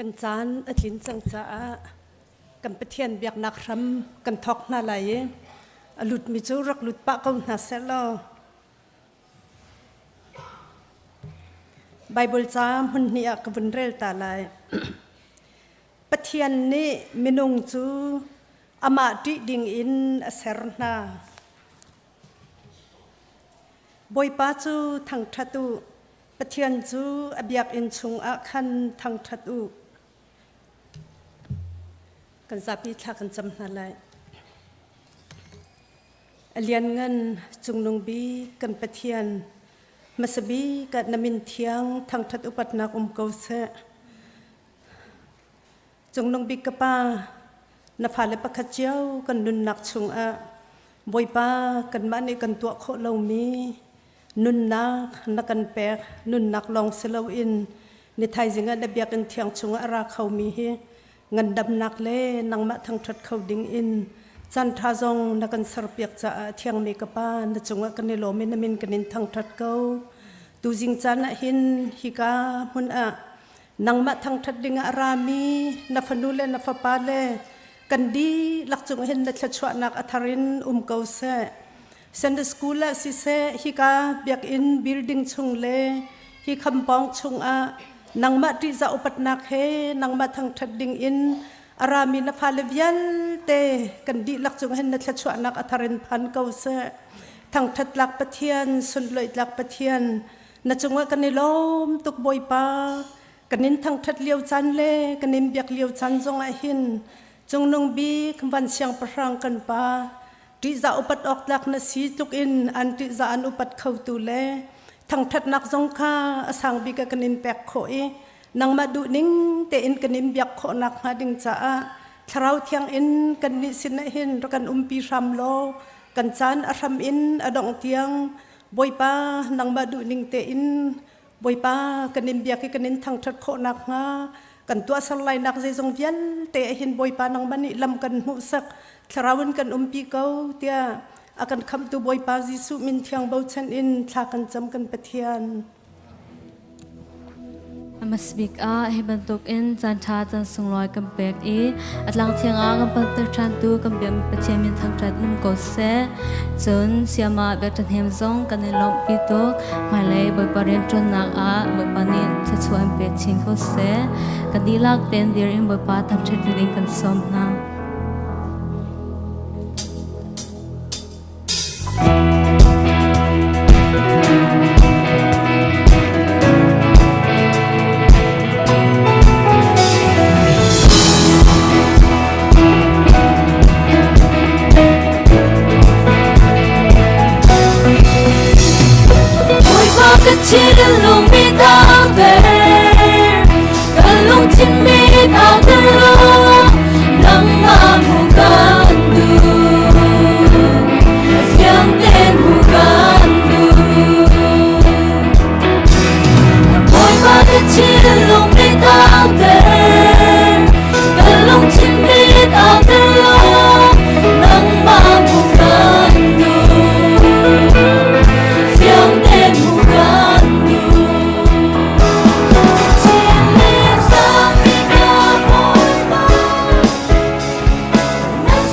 กันจานอธินจังจ้ากันไปเทียนเบียกนักรำกันทอกน่าไหลหลุดมิจูรักหลุดปะก็น่าเสลอไบเบิลจ้ามันนี่กบุนเรลตาลายปะเทียนนี่มินุงจูอามาดิดิงอินเสรนาบอยป้าจูทางทัตุปะเทียนจูอเบียกอินชุงอาคันทางทัตุกันจับพิธากันจำนั่นเลยเลียนเงินจุงนงบีกันปะเทียนมาสบีกันนมินเทียงทางทัตุปัตนักเกาเสจงนงบีกป้านาฟาเลปะขเจ้ากันนุนนักชุงอาบอยป้ากันมาในกันตัวโคลามีนุนนักกันแปกนุนนักลองเซลาอินในไทยจึงได้เบียกันเทียงชุงอาราเขามีเฮเงินดำนักเล่นังมาทางทัดเขาดิ่งอินจันทาจงนักกันสรเปียกจะเทียงเมกป้านจงว่ากันในโลมินามินกันนินทางทัดเขาตูจิงจันหินฮิกามุนอะนังมาทางทัดดิ่งอารามีนัฟนูเลนัฟปาเลกันดีหลักจงเห็นนักชวนักอัธรินเกาเซเซนเดสคูลสิเซฮิกาเบียกอินบิลดิ้งชงเลฮิคำปองชงอะนังมาที่จะอุปนักเฮนังมาทางทัดดิ่งอินอารามีนฟาเลวิลเตกันดีหลักจงเห็นนักชวนักอัธรินพันเกาเซทางทัดหลักปะเทียนสุนเลยหลักปะเทียนนัจงว่ากันในลมตุกบอยปากันนินทางทัดเลียวจันเลกันนินเบียกเลียวจันจงหินจงนงบีคำวันเชียงประรังกันปาที่จะอุปัตออกหลักนสีตุกอินอันที่จะอันอุปัตเข้าตูเลทางทัดนักจงค่าสังบีกันนินแปกโขยนังมาดูนิ่งเตอินกันนินเบียกโขนักมาดิงจ้าทราวเทียงอินกันนิสินหินรักันปีรำโลกันจานอารมอินอดองเทียงบอยป้านังมาดูนิ่งเตอินบอยป้ากันนินเบียกกันนินทางทัดโขนักมากันตัวสลายนักใจจงเวียนเตะหินบอยปานังบันลำกันมุสักทราวันกันปีเกาเตียอากันคำตัวบอยปาจิสุมินเทียงเบาชันอินทากันจำกันปะเทียนมาสบิกอาให้บรรทุกอินจันทาจันทรงลอยกับเบกอีอัดลังเทียงอากับปันตชันตูกับเบียมปะเทียมินทางจัดนุ่มกอเซจนเสียมาเบตันเฮมซงกันในลมปีโตมาเลยบอยปาเรียนจนนักอาบอยปานินจะช่วยเบกชิงกอเซกันดีลักเต็นเดียร์อินบอยปาทำเช็ดดิ้งกันสมนาChicken long meat out there, the long chin meat out there, nang mamukandu, siang ten mukandu. Boy, but the chicken long meat out there, the long chin meat out there, nang mamukandu, siang ten mukandu. Nang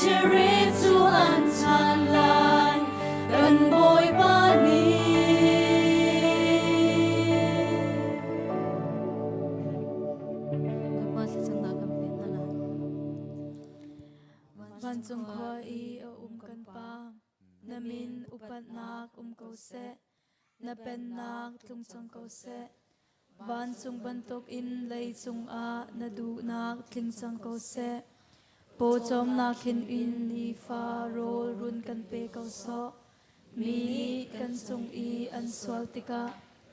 ชีริตสู่อันชาญลายกันบอยปานี Bapa sesungguh kami halan. วันจงคอยอีเอากันปานามินอุปันนักเกาเสนาเป็นนักทุงจงเกาเสวันจงบรรทุกอินเลยจงอานาดูนักทิ้งจงเกาเสโปจอมนักหินอินลีฟาโรรุนกันเปเกาโซมีกันจงอีอันสวลติกะ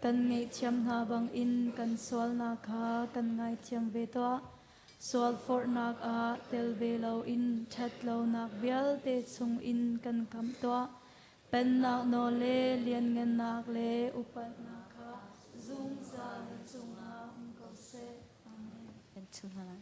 กันไงเทียมนาบังอินกันสวลนาคากันไงเทียมเวตัวสวลฟอร์นักอาเตลเบลาอินชัดลานักเบียลเตจงอินกันคำตัวเป็นนักโนเลเลียนเงินนักเลอุปนักาซุงซาจงอาเกาเซอาเมน Pentul halan.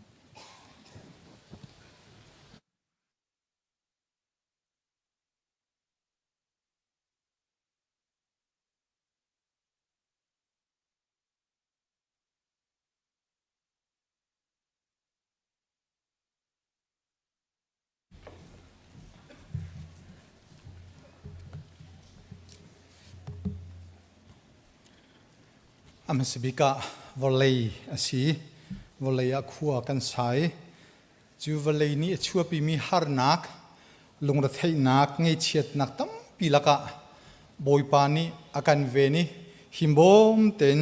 Amasibika volei asi volei akhua kan sai chu volei ni chua pi mi har nak lungra thei nak ngei chiat nak tam pilaka boipa ni akan ve ni himbom ten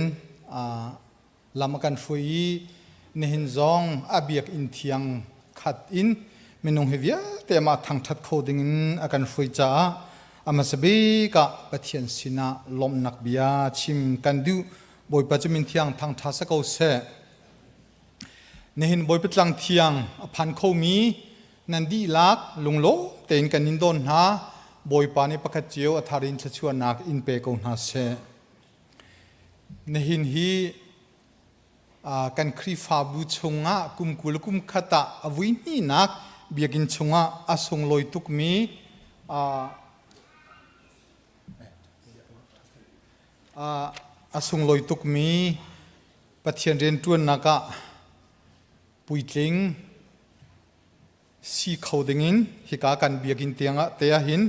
lamakan fui nehin zong abiak in thiang khat in menung hevia tema thang that coding in akan fui cha amasibika pathian sina lom nak bia chim kan du boi pachamin thiang thang thasa ko se nehin boi petlang thiang phan kho mi nandi lak lunglo ten kanin don ha boi pani pakhat chiu atharin thachua nak in pe ko na se nehin hi kan khri fa bu chunga kumkul kum khata avui ni nak biagin chunga asong loi tuk mi asung loi tuk mi pathian ren tuan naka puitling si khodingin hika kan biakin tianga teya hin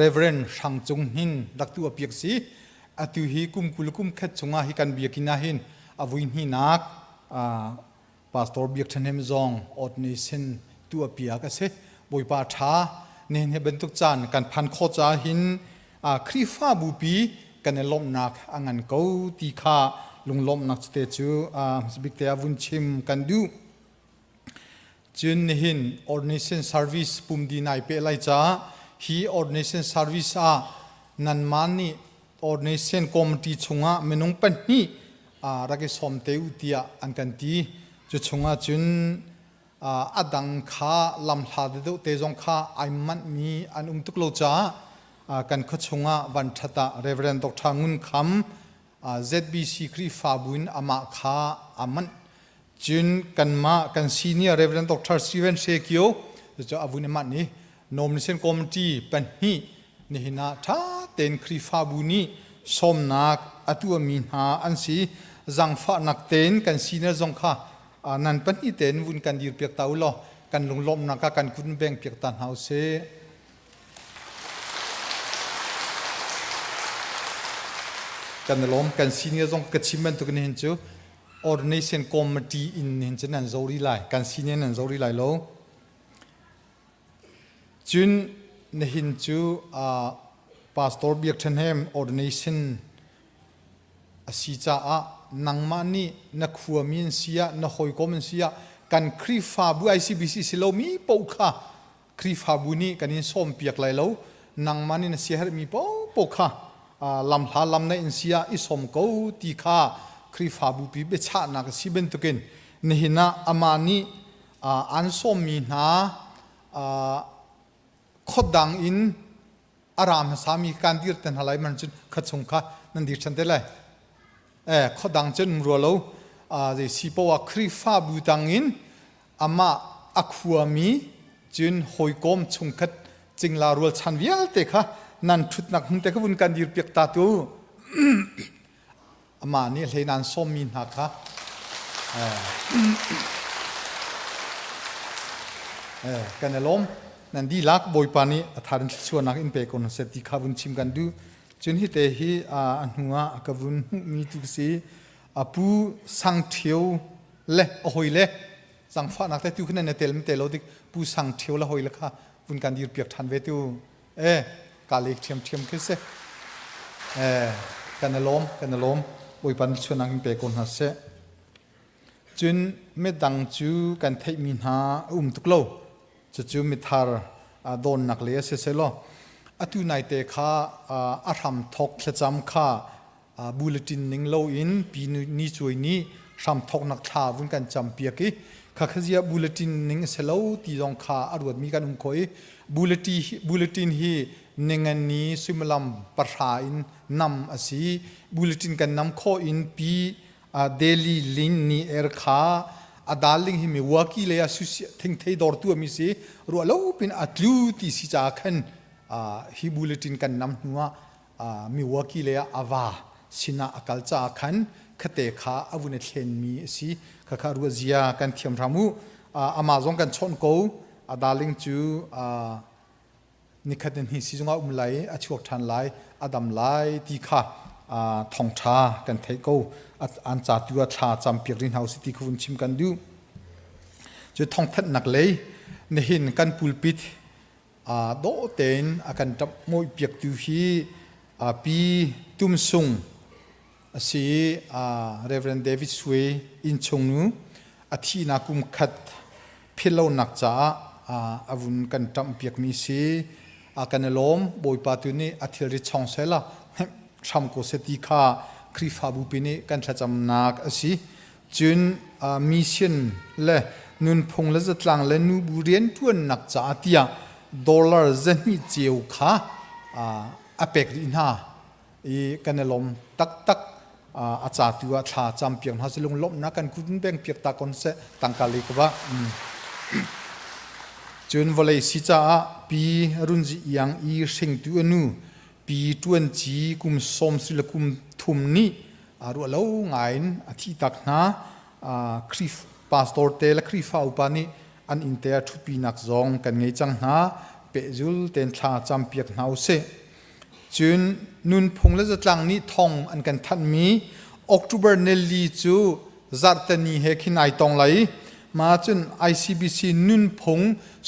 reverend sangchung hin daktu apiak si atu hi kumkulkum khat chunga hi kan biakina hin avuin hi nak pastor biak thanem zong ordination tu apia ka se boipa tha nen he bentuk chan kan phan kho cha hin khrifa bupi kan lom nak angan ko ti kha lunglom nak ste chu sbik te avun chim kan du chun hin ordination service pum di nai pe lai cha hi ordination service nan mani ordination committee chunga menung pan hi rage som te utia an kan ti chu chunga chun adang kha lam hla de te jong kha aiman mi an tuk lo cha kan khachunga van thata reverend dr ngun kham ZBC kri fabuin ama kha aman jun kan ma kan senior reverend dr Steven Sekyo jo avune ma ni nomination committee pan hi ni hina tha ten kri fabuni somnak atu amin ha ansi zangfa nak ten kan senior zong kha nan pan hi ten vun kan dir pek taulo kan lunglom naka kan kun beng pek tan hause kan lom kan senior zong kachiman to kan hin chu ordination committee in hin chen an zori lai kan senior an zori lai lo chun ne hin chu pastor biak thanhem ordination asicha nangmani na khuamin sia na hoi komen sia kan khri fa bu ICBC silomi pokha khri fa bu ni kanin som piak lai lo nangmani na sia her mi pokha lam hla lam na insia isom ko ti kha khri fa bu pi be cha na ka siben tukin nihina amani an som mi na khodang in aram sami kan dir tan halai man chun khachung kha nan dir chan de lai khodang chen ro lo de sipo wa khri fa bu tangin ama akhuami chun hoi kom chung khat chingla rul chan vial te kha nan thut nak hung te ka bun kan dir piak ta tu ama ni hlei nan som min ha kha kan lom นันดีลักบอยปานีทารันชวนนักอินเปคนเสติขาวุนชิมกันดูจนฮิเตฮีอันหัวกวุนมีทุกสีปูสังเทียวเล่โอยเล่สังฟ้านักแต่ตุขึ้นในเตลมเตลดิปูสังเทียวละโอยละค่ะวุนกันดีเปียกทันเวตูกาเล็กเทียมขึ้นเสกันล้มบอยปานชวนนักอินเปคนฮัสเซจนไม่ดังจูกันเทมินหาตุกโลจูมิทาร์โดนนักเลี้ยเสลอตุนายเตค่าอารัมทอกเขจำค่าบูเลตินนิงโลอินปีนี้ช่วยนี้รัมทอกนักข่าวุนกันจำเปียกี้ข้าขยี้บูเลตินนิงเสลอที่ดองค่าอรวดมีกันคอยบูเลตินฮีนิงนี้สุมลัมปะราอินนำอาศัยบูเลตินกันนำข้ออินปีเดลีลินนี่ค่าอาดาลิงฮิมีวากิเลยสุสิทิ้งเทดอร์ตัวมิสิรัวแล้วเป็นอัตลูที่สิจากขันฮิบูเลตินกันนำหัวมีวากิเลยอาวาสินะอักลจากขันขเตขาอาวุธเทนมีสิข้ารัวเจียกันเทียมรามูอามาซงกันชนกูอาดาลิงจูนิคัดนิสิจงอาไลอาชวกทันไลอาดัมไลที่ข้าทองชากันเทกูอันจ่าตัวชาจำเปียกรินเฮาสิที่คุณชิมกันดูจะทองทัดหนักเลยในหินกันปูลปิดโดเตนกันจับมวยเปียกตัวฮีปีตุ้มซุงสิเรเวรนเดวิดสเวอินชงนูอาทินักุมขัดพิลานักจ่าอาวุนกันจับเปียกมีสิกันล้มบอยปาตุนีอาทิริชองเซล่าทำกุศลที่ข้าคริฟาบุปินีกันทำจำนักสิจุนมิชชั่นเล่นุนพงและจัดหลังและนูบุเรียนทวนนักจ่าที่ดอลลาร์จะนี่เจียวข้าอเปกรินฮาอีกันลมตักอาจารย์ตัวชาจำเปียงฮัสลงลบนักกันคุณแบ่งเปียกตาคนเสตังกาลิกว่าจุนวลัยสิจ้าปีรุ่นจียังอีเชิงตัวนูปีตวนจีกุมสมศิลกุมทุมนี้รัวเล่าไงอาทิตักนะคริฟพาสตอร์เตลคริฟาอุปานีอันอินเตอร์ทุปีนักจงกันไงจังนะเปจุลเตนชาจำเปียกหนาวเสจุนนุนพงและจัดหลังนี้ทองอันกันทันมีออกตุเบอร์เนลลีจูจัดตันนี้เฮกินไอตองไหลมาจน ICBC นุนพง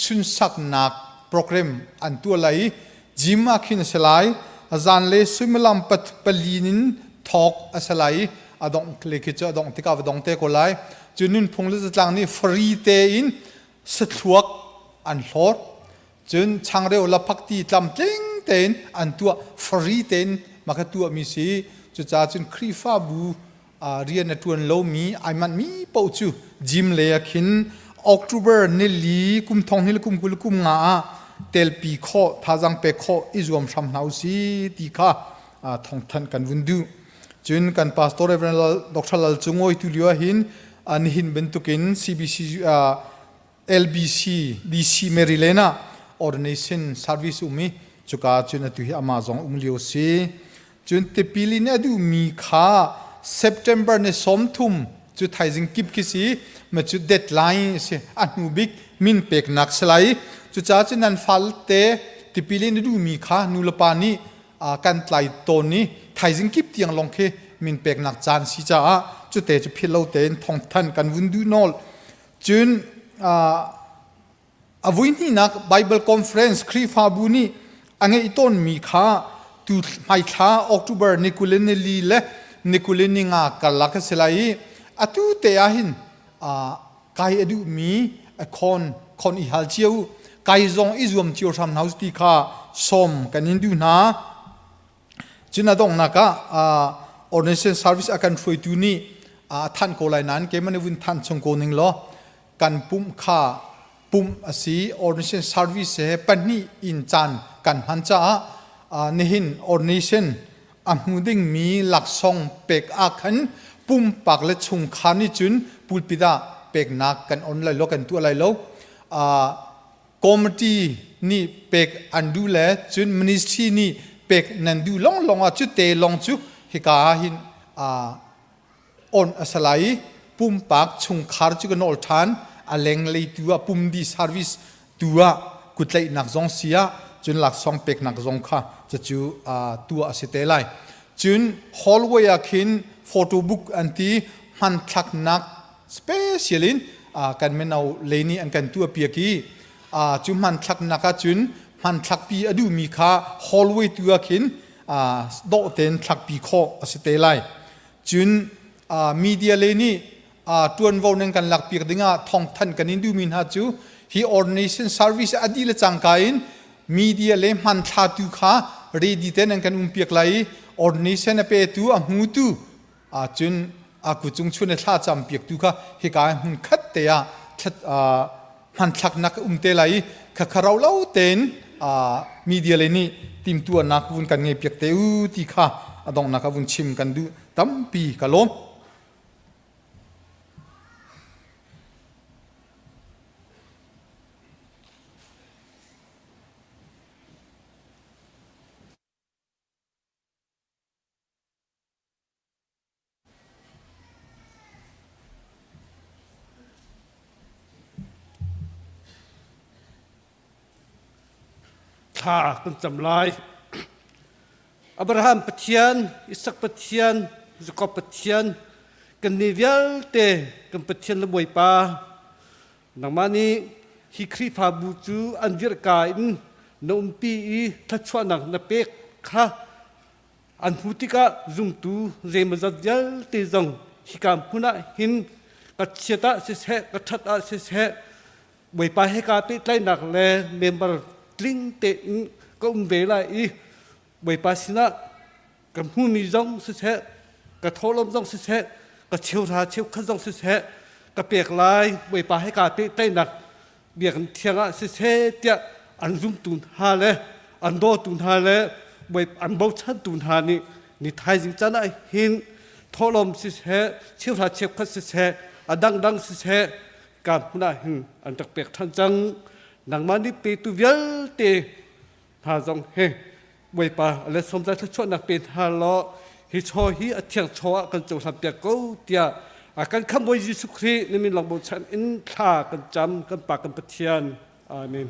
สุนสักนักโปรแกรมอันตัวไหลจิมอาคินสลายอาจารย์เลสุมลัมปัตปลีนินทอกอาสลายอดองเลกิจอดองติกาอดองเตโกไลจุนุนพงและจัดหลังนี้ฟรีเตอินสะทวกอันโหดจนช่างเร็วละพักตีลำเต็งเต็นอันตัวฟรีเต็นมากตัวมีสีจุจ่าจนครีฟาบูเรียนตัวโลมีไอมันมีปูจูจิมเลยคินออกตุเบอร์เนลีกุมทองเนลกุมกุลกุมงาเตลปีโคท่าจังเปโคอิจวมชำนาวสีตีข้าทองทันกันวุนดูจนกันพาสตอร์เอเวนลดรลลจุงโอยตุลิวหินอันหินเป็นตุกิน CBC LBC DC เมริเลนา Ordination Service อุมิจุกาจนตุฮิอามาซองเลียวสีจนเตปิลินอดูมีข้า September ในสมทุมจุดไทยจิงกิบกิสีมาจุดเดดไลน์สิอันมูบิกมินเปกนักสไลจุดจ้าจนันฟัลเตติปิลินดูมีข้านูลปานีกันไลตนนี้ไทยจิงกิบเตียงลงเคมินเปกนักจานสิจ้าจุดเตจุพิลเอาเตนทองทันกันวุนดูนอลจุนอวุนี่นัก Bible Conference ครีฟาบุนีอันนี้ต้นมีข้าตุไม่ข้าออกตุเบอร์นิคุเลนลีเล่นิคุเลนิงากัลลักเสลัยอตุเตียหินกายอดูมีคนอิฮัลเชียวกายจงอิจวมเชียวทำนาสติข้าสมกันยินดูนะจินาดงนักOrdination Service อาการช่วยดูนี่ท่านโกไลนั้นเกมันวินท่านชงโกนิงล้อกันปุ่มข้าปุ่มสี Ordination Service ปันนี่อินจันกันหันจ้าเนหิน Ordination อันมุดิ้งมีหลักทรงเป็กอาคันปุ่มปากและชงขานิจุนปูลปิดาเป็กนักกันออนไลน์โลกันตัวอะไรโลคอมมิตี้นี่เป็กอันดูแลจุนมินิสทรีนี่เป็กนันดูลองจุดเตลองจุฮิกาหินออนสไลปุ่มปากชงขาจุกันอลทานอเลงเลยตัวปุ่มดี service ตัว กุดเลยนักจงเสียจุนหลักสองเป็กนักจงค่ะจะจูตัวสิเตลัยจุนฮอลเวียคินโฟโต้บุ๊กอันที่มันทักนักสเปเชียลินกันไม่เอาเลนี่อันกันตัวเปียกีจุนมันทักนักจุนมันทักปีอดูมีค่าฮอลเวียตัวคินโดเต็นทักปีโคสิเตลัยจุนมีเดียเลนี่ตัวนวนังกันหลักเปียกดึงทองทันกันนินดูมินฮาจูฮีออร์เนชั่นเซอร์วิสอดีเลจังกายินมีเดียเลมันชาตุขาเรดิเตนังกันเปียกไหลออร์เนชั่นเปตูมูตูจุนกุจุงชุนชาจำเปียกตูขาเฮกายหุ่นขัดเตียมันชักนักเตไหลขคาราวเล่าเต็นมีเดียเลนี่ทีมตัวนักวุ่นกันเงยเปียกเตอูตีขาดองนักวุ่นชิมกันดูตั้มปีกะล้มข้ากันจำลายอับราฮัมปะเทียนอิสักปะเทียนยากอบปะเทียนกันนิเวลเตกันปะเทียนละบวยปานังมานีฮิครีพาบูจูอันวิรกายนนอุมปีทัชวนังนับเปกข้าอันพุติกะจุงตูเรมจัดยัลเตจงฮิกามพุนะหินกัจเชตะเสเสกัจฉัตะเสเสบวยปาให้กาเปไลนักเลเมมเบอร์ลิงเตนก็เวลาอีใบปัสนะกับหูมีจงสุดแท้กับทอลมจงสุดแท้กับเชียวราเชียวขันจงสุดแท้กับเปียกลายใบปาให้กาเปใต้หนักเบียกเทียงสุดแท้เดียอันรุ่งตุนฮาเลอันโดตุนฮาเลใบอันเบาชันตุนฮานี่ไทยจริงจังนะหินทอลมสุดแท้เชียวราเชียวขันสุดแท้อันดังสุดแท้การพูดนะหินอันตะเปียกทันจังนังมันนี่เปตุเวลเตหาจงเฮไว้ปะอะไรสมใจถ้าชวนนักเป็นฮาล้อฮิชอฮีอเทียงชอกันจงทำเปียกกูเตียอาการคำว่ายิสุครีนี่มีหลังบุชันอินท่ากันจำกันปากกันปะเทียนอาเมน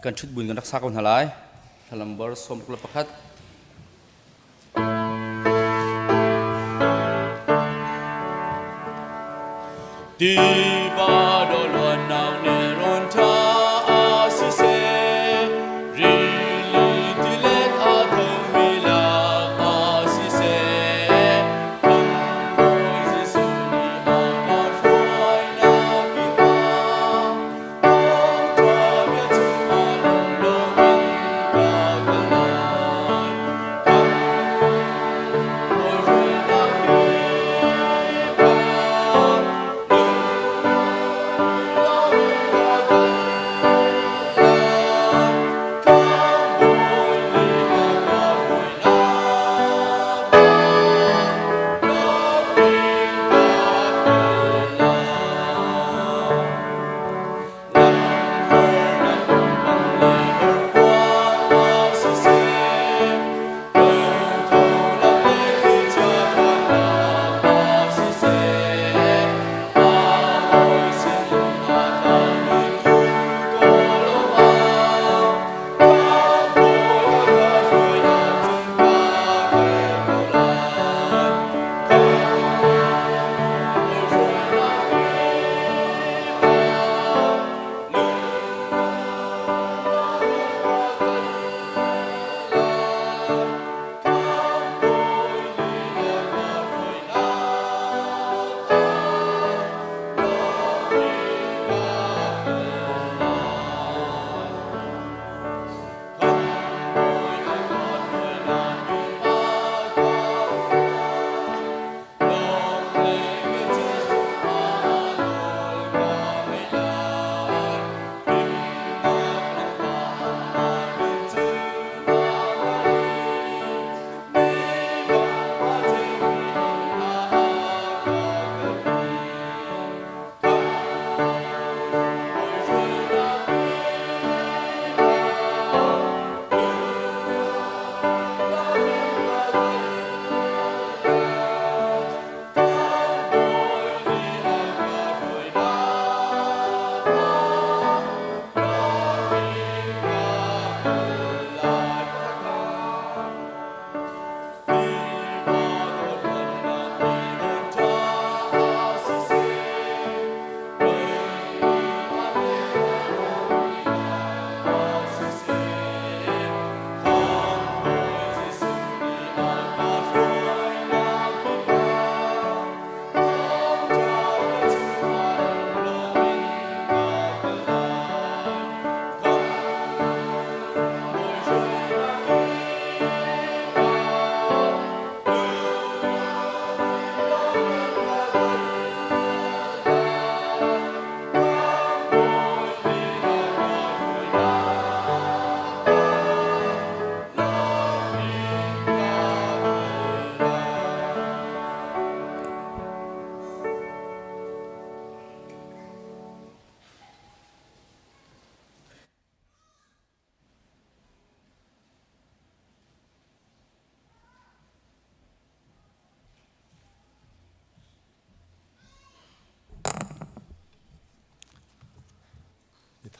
กันชุดบุญกันรักษาคนหลายทลัมบอร์สมกุลประคัดดีบาดอลวันนาวเนรอนทาอาซิเซรีลีดิเลตอาทวิลาอาซิเซคัมโบซิสุนีอาคาฟอยนาบิบา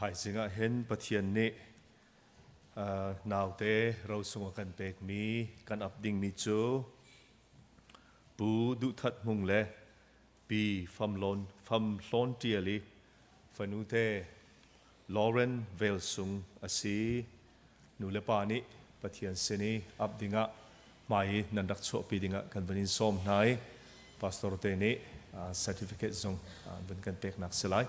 ถ่ายสิงห์เห็นปะเทียนนี้นาวเตเราส่งกันเป็กมีกันอับดิ่งมีจูปูดุทัดมุงเลปีฟัมลอนเตียลีฟันูเตลอเรนเวลซุงอาศีนูเลปานิปะเทียนเซนีอับดิ่งะไม่นันดักโชปีดิ่งะกันบันินส้มนายพาสตอร์เตนีcertificate ส่งบันกันเป็กนักสลาย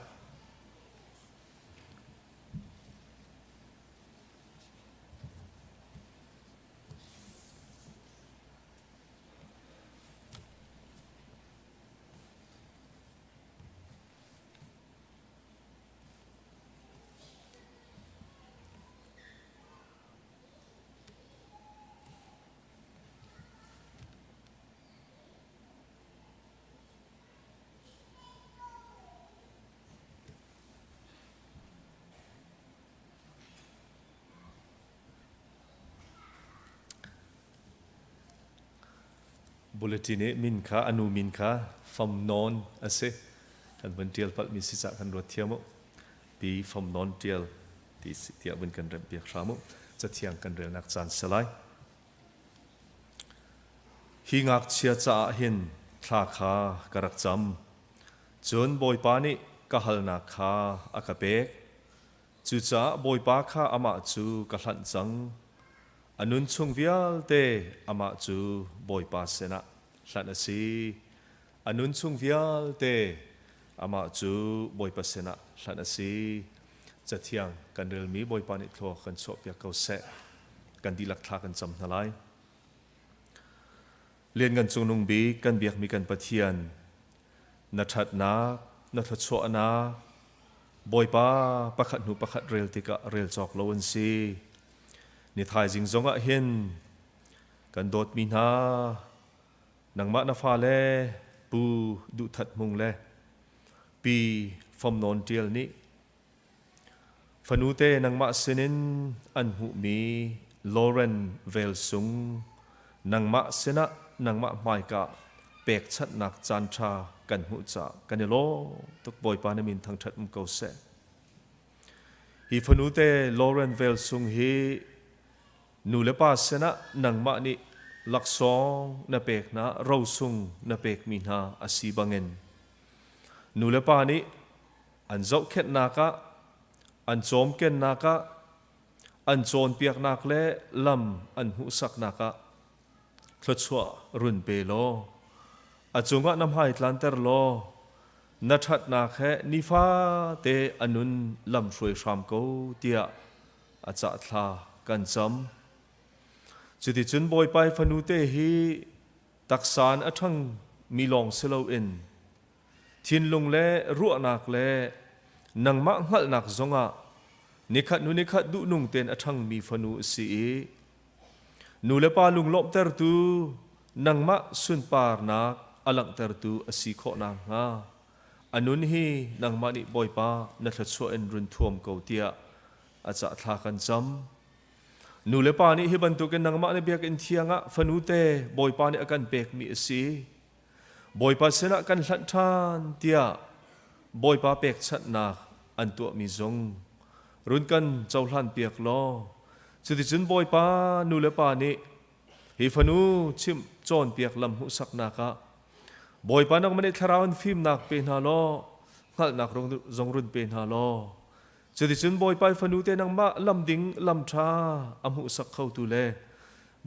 บุลตินมินค้าอนุมินค้าฟัมนอนอาศัยกันบันเทียลพัดมีศิษะกันรถเที่ยวมุปีฟัมนอนเทียลที่เที่ยวบันกันเรียบเบียกชามุจะเที่ยงกันเรียนนักจานสลายหิงักเชียจ่าหินทาคากระจำจนบอยปานิกะฮัลนาคาอากาเบกจูจ่าบอยปาคาอามาจูกะหลันจังอนุนชงวิลเตอามาจูบอยปาเสนะหลันสีอนุนชงวิลเตอามาจูบอยปาเสนะหลันสีจะเที่ยงกันเรื่องมีบอยปานิทอกันชอบอยากเขาเสะกันดีหลักทากันจำทลายเรียนกันจงนงบีกันเบียกมีกันปะเทียนนัทัดนัทัดโชนาบอยปาประคัดหนูประคัดเรลติกะเรลจอกโลวันซีนิทายจิงจงะเห็นกันโดดมีนานังมะนาฟาเลปูดุทัดมุงเลปีฟอมนอนเดียลนี้ฟนูเตนังมะเซนินอันหูมีลอเรนเวลซุงนังมะเซนะนังมะไมกะเปกชัดนักจานชากันหูจ่ากันเนโลตุกบอยปานมินทางชัดมุกเกาเซฮีฟนูเตลอเรนเวลซุงฮีนูเลปาเสนะนังมะนี่ลักซองนาเปกนะเราซุงนาเปกมีนาอาศีบังเงินนูเลปานี่อันเจ้าเข็ดนักะอันโจมเกนนักะอันโจนเปียกนักเล่ลำอันหุสักนักะทศวรุนเปโลอาจงก็นำให้ทลันเตอร์โลนัทัดนักแค่นิฟาเตอนุนลำช่วยชามกูเตียอาจจะทากันจำจุดที่จุนบอยไปฟนูเตฮีตักสารอัทั้งมีลองเซลอินทินลงเล่รัวนักเล่นังมะหัลนักจงะนิขัดนุนิขัดดุนุงเตนอัทั้งมีฟนูสีนูเลปาลุงลบเตอร์ตูนังมะสุนปาร์นักอลังเตอร์ตูอสีโคนางาอนุนฮีนังมะนิบอยปานัทชวเอ็นรุนทวมเกาเตียอาจจะทากันจำนูเลปานิฮิบันตุกันนังมะนิเบียกอินเทียงะฟนูเตบอยปานิอากันเปกมีสีบอยปาเสนะกันหลันทานเตียบอยปาเปกชัดนักอันตัวมีจงรุนกันเจ้าหลันเปียกล้อสุดที่จุนบอยปานูเลปานิฮิฟนูชิมจอนเปียกลำหุสักนักะบอยปานักมันเอทาราวน์ฟิล์มนักเป็นฮาโลงัดนักจงรุนเป็นฮาโลสุดที่จุนบอยปาฟนูเตนังมะลำดิ่งลำชาอัมหุสักเข้าตุเล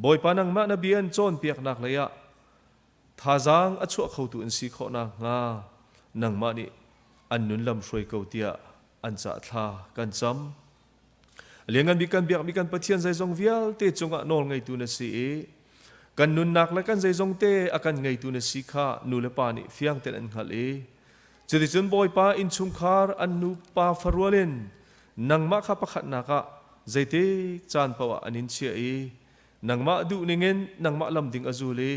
บอยปานังมะนบีอันจอนเปียกนักเลยะท่าจางอัจฉริเข้าตุอินสีขนักงานังมะนี่อันนุนลำช่วยเกาเตียอันจะท่ากันจำเลี้ยงกันมีกันเบียกมีกันปะเทียนใจจงเวียลเตจงอ่ะนอลไงตุนสีกันนุนนักและกันใจจงเตอากันไงตุนสีข้านูเลปานิเฟียงเตนันขัลจะได้จนบอยปาอินชุมคาร์อันนูปาฟารวลินนังมะข้าประคัดนักะใจเตจานปะวะอันนินเชียนังมะดูนิเงินนังมะลำดิ่งอจูลี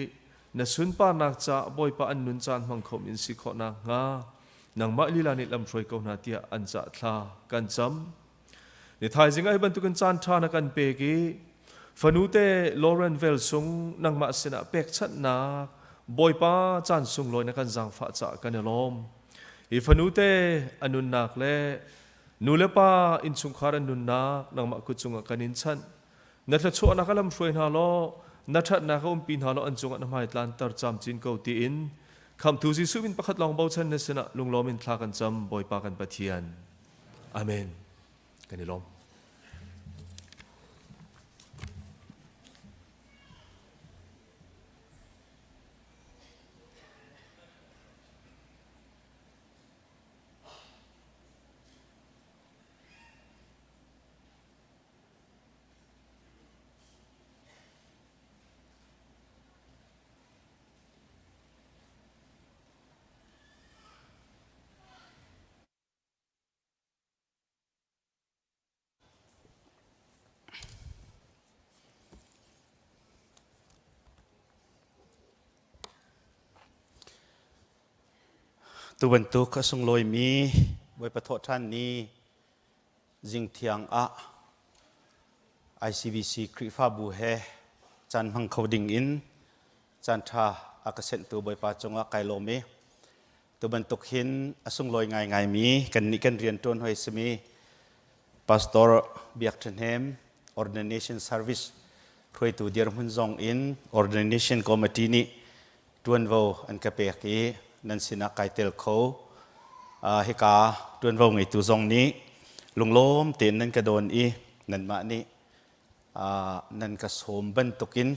นสุนปานักจ่าบอยปาอันนุนจานมังคมอินสีขนักงานังมะลิลานิลำช่วยเกาหน้าเตียอันจะท่ากันจำในไทยจึงไอ้บรรทุกันจานทานักันเปกีฟนูเตลอเรนเวลซุงนังมาเสนาเปกชัดนักบอยป้าจานซุงลอยนักันจังฟ้าจากกันลมอีฟนูเตอนุนนักเล่ นูเลปาอินสุงคารันนุนนักนังมากุจุงกันอินชันนัทละชัวนักลำช่วยนาโลนัทนักปีนฮาโลอันจุงอันไม่ตันตรจำจินเกาตีอินคำทูซิสุบินประคัดลองเบาชันเนสนะลุงลอมินทลากันจำบอยปากันปะเทียนอาเมนกันนิลอมตัวบรรทุกก็ส่งลอยมีไว้ประทศท่านนี้จิงเทียงICBC คริฟ้าบูเฮจันพังเขาดิ่งอินจันทาอากาศเซนตัวใบปาจงไกลโลเมตัวบรรทุกหินส่งลอยง่ายมีกันนี่กันเรียนต้นหอยสมีพาสตอร์เบียกเทนเฮม ordination service ถวยตัวเดียร์มุนจงอิน ordination committee นี้ตัวนโวอันกระเปียกีนันสินักไกเตลเขาเฮกาตัวนโวไงตัวจงนี้ลุงล้มเตียนนั่นกระโดนนั่นมานี้นั่นก็สมบันตุกิน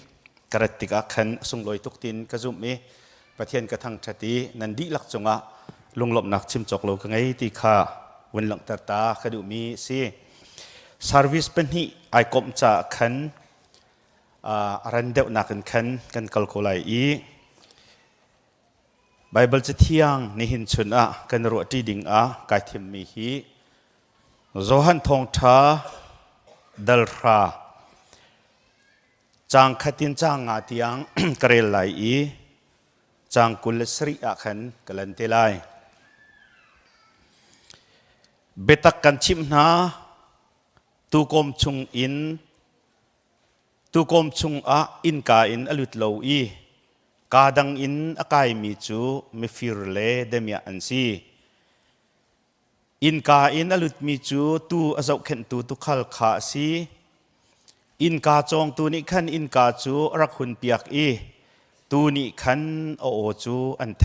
กระติกอักขันส่งลอยตุกตินกระจุมมีประเทศกระทั่งชาตินันดีลักจงลุงหลบนักชิมจอกโลกไงที่ข้าวันหลังตาตากระดูมีสิซาร์วิสเป็นที่ไอกบจะขันรันเดวนักขันกันกัลโคไลไบเบิลจะเที่ยงในหินชนกันรัวที่ดิ่งกายเทียมมีฮีโจฮันทองท้าดัลราจางขัดินจางอาทิยังกระเรลัยจางกุลสรีขันกัลันเตลัยเบตักกันชิมนาตุกมชุงอินตุกมชุงอินกาอินอลุตโลกาดังอินอากายมีจูมิฟิรเลเดมีอันซีอินกาอินอลุตมีจูตูอาจจะเข็นตูตุขัลขาซีอินกาจงตูนิขันอินกาจูรักหุนเปียกตูนิขันโอจูอันเท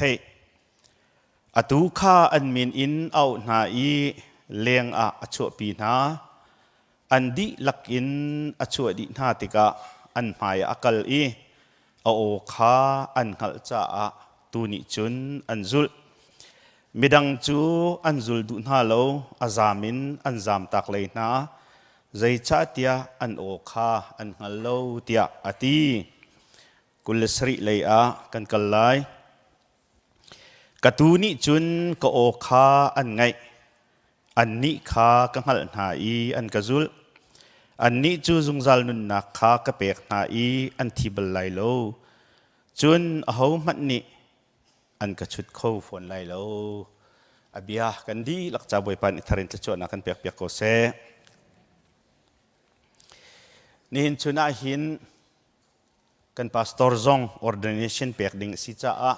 อตูข้าอันมินอินเอาหนาเลียงอชัวปีนาอันดิลักอินอชัวดินาติกาอันหมายอักลเอาข้าอันหัลจ่าตูนิจุนอันจุลมิดังจูอันจุลดุนาโลอาจามินอันจามตักเลยนะใจชาติยาอันโอข้าอันหัลโลเตียอตีกุลสริเลยกันกัลไลกตูนิจุนก็โอข้าอันไงอันนี้ข้ากังหัลนาอันกจุลอันนี้จูจงจัลนุนนักข้ากระเปกนาอันที่บลไลโลจุนเอามันนี่อันกระชุดเข้าฝนไลโลอเบียกันดีหลักจากบวยปันอิทารินจะชวนนักกันเปียกเปียกโกเซนี่หินชุนาหินกันพาสตอร์ซอง ordination เปียกดิ่งสิจ้า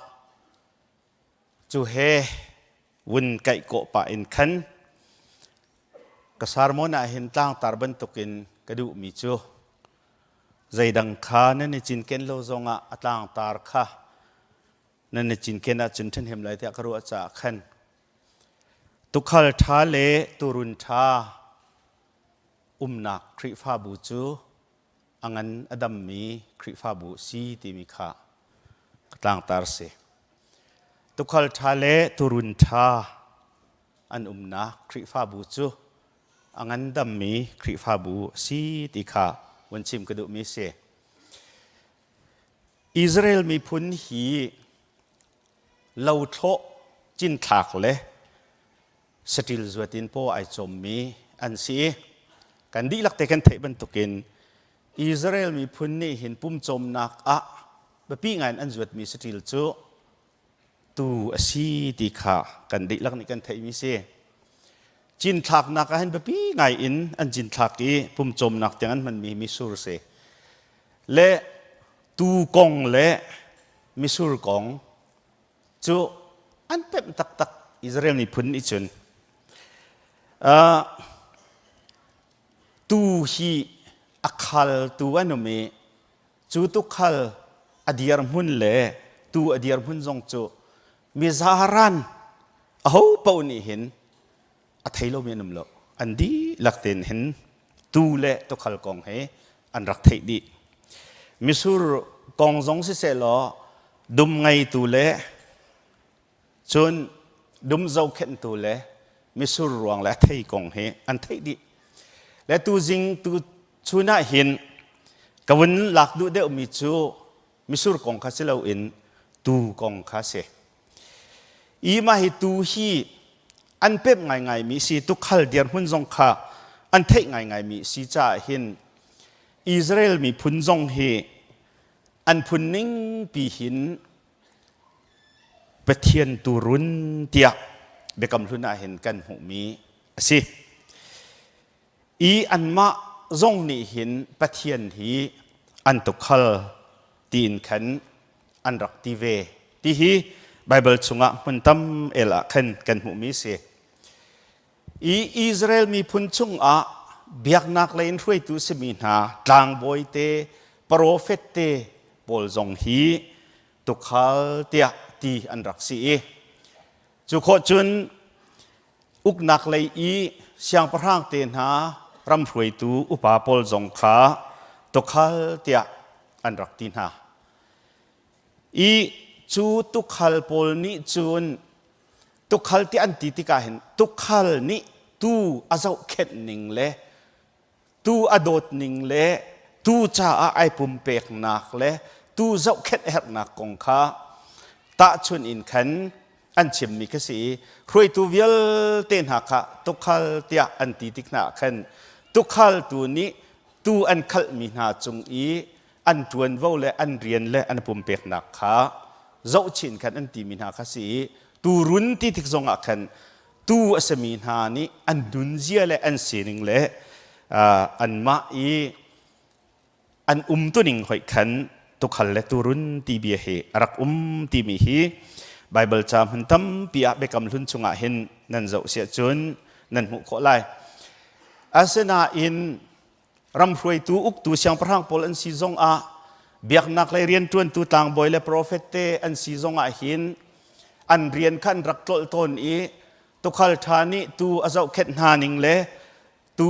จูเฮวุนไก่โกปะอินขันกษารมนาหินตั้งตารบันตุกินกระดูมีจูใจดังข้านั่นในจินเกนโลซงตั้งตารข้านั่นในจินเกนจุนทันเห็มไหลที่กรัวจะขันตุขัลท้าเลตุรุนท้านักคริฟ้าบูจูอังันอดัมมีคริฟ้าบูซีติมิข้าตั้งตารเสตุขัลท้าเลตุรุนท้าอันนักคริฟ้าบูจูอังันดัมมีคริฟ้าบูซีติข้าวันชิมกระดูมีเสอิสราเอลมีพุนหีเลาโทจินทักเลยสติลจวดินโปไอจมมีอันซีกันดีลักเตกันเทบันตุกินอิสราเอลมีพุนนี่เห็นปุ่มจมนักบะปีงานอันจวดมีสติลจูตูซีติข้ากันดีลักนี่กันเทมีเสจินทักนักเห็นแบบพี่ไงอินอันจินทักปุ่มจมนักอย่างนั้นมันมีมิสูรเสและตูกงและมิสูรกงจูอันเป็นตักอิสราเอลนี่พุนอิจุน ตูฮีอักขัลตัวนุเมจูตุขัลอดียร์มุนเล่ตูอดียร์มุนจงจูมีซาฮารันเอาปาวนี่เห็นอัฐิโลเมียนุมโลอันดีลักเต็นเห็นตูเล่ตุขัลกองเฮอันรักไทยดีมิสูรกองจงสิเสลอดุมไงตูเล่จนดุมเจ้าเข็นตูเล่มิสูรรวงและไทยกองเฮอันไทยดีและตูจิงตูชูน่าเห็นกวนหลักดูเดอมิจูมิสูรกองคาเซลาอินตูกองคาเซอีมาฮิตูฮีอันเป็บไงมีสีตุขัลเดียร์หุ่นจงคาอันเทไงมีสีจ่าเห็นอิสราเอลมีพุนจงเฮอันพุนนิ่งปีหินเปเทียนตูรุนเตียเบกำลุน่าเห็นกันหูมีสิอีอันมาจงนี่เห็นเปเทียนฮีอันตุขัลตีนขันอันรักตีเวที่ฮีไบเบิลสุงะมันตั้มเอละขันกันหูมีเสอีอิสราเอลมีพุนจุงอะเบียกนักเลนช่วยตุสมินาตางบอยเตโปรเฟตเตบอลจงฮีตุขัลเตียตีอันรักสีจุโคจุนอุกนักเลยอีเสียงพระร่างเตนหารำช่วยตุอุปาปอลจงขาตุขัลเตียอันรักตีนหาอีจูตุขัลปอลนี้จุนตุขัลที่อันติติกาเห็นตุขัลนี้ตูอาเจ้าเข็ดหนิงเล่ตูอดดหนิงเล่ตูจ่าไอปุ่มเปกนักเล่ตูเจ้าเข็ดเอ็ดนักกงข้าตาชนอินขันอันชิมมีกษีรวยตูวิลเตนหักะตุขัลเตียอันติติกนาขันตุขัลตูนี้ตูอันขัลมีนาจงอีอันจวนว่าเล่อันเรียนเล่อันปุ่มเปกนักข้าเจ้าชินขันอันตีมีนาคสีตูรุนที่ทิกซงอักขันตูอสมีนานี้อันดุนเจียเล่อันเสียงเล่อันมาอีอันตัวหนึ่งหอยขันตุขัลเล่ตูรุนตีเบียเฮรักตีมีฮีไบเบิลจามหันตั้มปีอาเบกำลุนจุงอาเห็นนั่นเจ้าเสียจนนั่นหุโคไลอาเซนาอินรำรวยตูอุกตูเสียงพระหังปอลอันซีซงอาเบียกนักเลยเรียนจวนตูต่างบอยและโปรเฟตเตอันซีซงอาหินอันเรียนขั้นรักโตต้นอีตุขัลทานิตูอาเจ้าเข็ดนานิงเล่ตู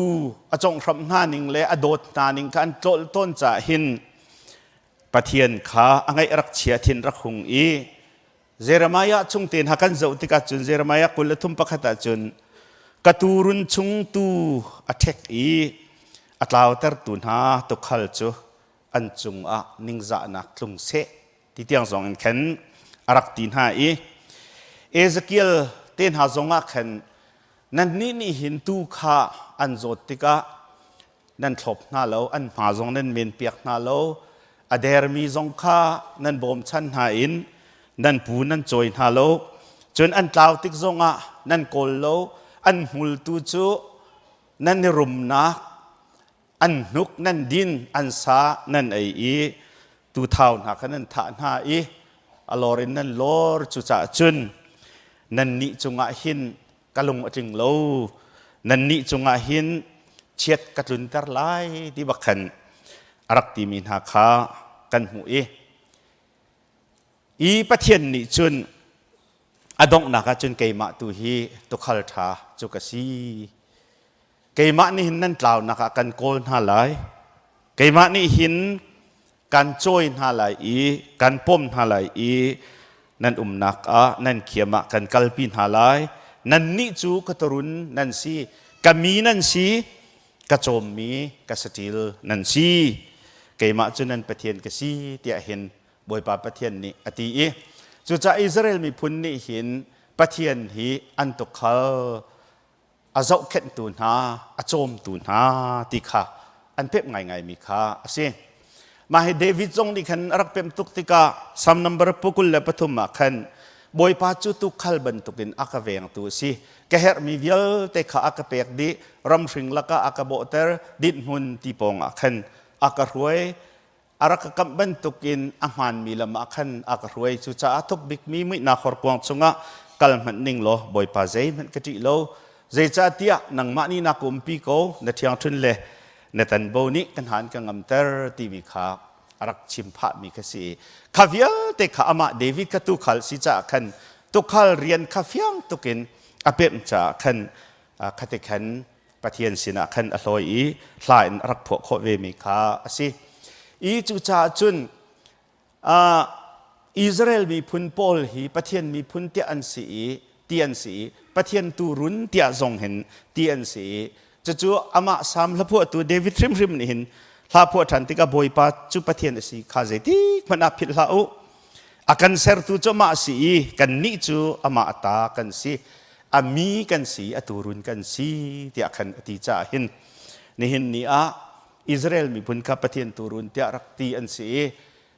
อาจงรำนานิงเล่อโดดนานิงกันโตต้นจะหินปะเทียนขาอังไงรักเชียทินรักหงอีเจเรมายะจุงเตียนหักันเจ้าติกาจุนเจเรมายะกุลทุมปะขตาจุนกตูรุนจุงตูอัเทกอีอัตลาวเตอร์ตุนหาตุขัลจูอันจุงอะนิงจะนักลุงเสที่เตียงสองอันขันอารักตีนหาอีเอซเกียลเตียนหาสองอักขันนั่นนี่หินตูขาอันโจติกานั่นทบนาเลวอันหาสองนั่นเมนเปียกนาเลวอเดรมีสองขานั่นบ่มชันหาอินนั่นปูนั่นจอยนาเลวจนอันกล่าวติกสองอะนั่นโกลเลวอันมุลตูจูนั่นรุมนักอันนุกนั่นดินอันสานั่นไออีตูเท่านักนั่นฐานหาอีอลอรินนั่นลอร์จุจ่าจุนนั่นนิจงอาหินกะลงจึงโลนั่นนิจงอาหินเชียดกะลุนตรไลที่บักขันอารักตีมินหาคากันหูอีปะเทียนนิจุนอดงนักจุนเกยมาตูฮีตุขัลทาจุกสีเกยมานี่หินนั่นกล่าวนักกันโกลหาไหลเกยมานี่หินการโจยหาไหลอีการป้มหาไหลอีนั่นนักนั่นเขียมากันกัลปินหาไหลนั่นนิจูกตรุนนั่นสีกมีนั่นสีกระโจมมีกระสติลนั่นสีเกยมาจุนนั่นประเทียนกสีเตียเห็นบอยปาประเทียนนี่อติอีจุจ่าอิสราเอลมีพุนนี่เห็นประเทียนฮีอันตุขัลอาเจ้าเข็นตูนหาอาโจมตูนหาติขาอันเพ็บไงมีขาเสียมาให้เดวิดจงนี่ขันรักเป็นตุกติกาซัมนัมเบอร์ปุกุลเลปทุมมาขันบอยป้าจุตุขัลบันตุกินอากาเวงตูสิแกเฮร์มีวิลเตขาอากาเปกดีรำสิงละกาอากาโบเตอร์ดินหุนตีปองขันอากาหวยอารักกับบันตุกินอาหารมีละมาขันอากาหวยจุจ่าทุกบิกมีไม่นาขอรกวางจงะกัลมันนิ่งโลบอยป้าใจมันกติโล Zaicha tia nang mani na kumpi ko na tiang tun le na tan bo ni kan han ka ngam ter ti mi kha arak chim pha mi ka si khavial te kha ama David ka tu khal si cha khan tu khal rian kha fiang tukin apem cha khan khate khan pathian sina khan aloi I hlai rak pho kho ve mi kha asi I chu cha chun Israel mi phun pol hi pathian mi phun te an si tian si pathian tu run tia zong hen tian si chu ama sam lapho tu David rim ni hin hla pho than tika boi pa chu pathian si kha je ti mana phit hla u akan ser tu chu ma si kan ni chu ama ata kan si ami kan si aturun kan si ti akan ti cha hin ni hin ni a Israel mi phun ka pathian turun tia rak ti an si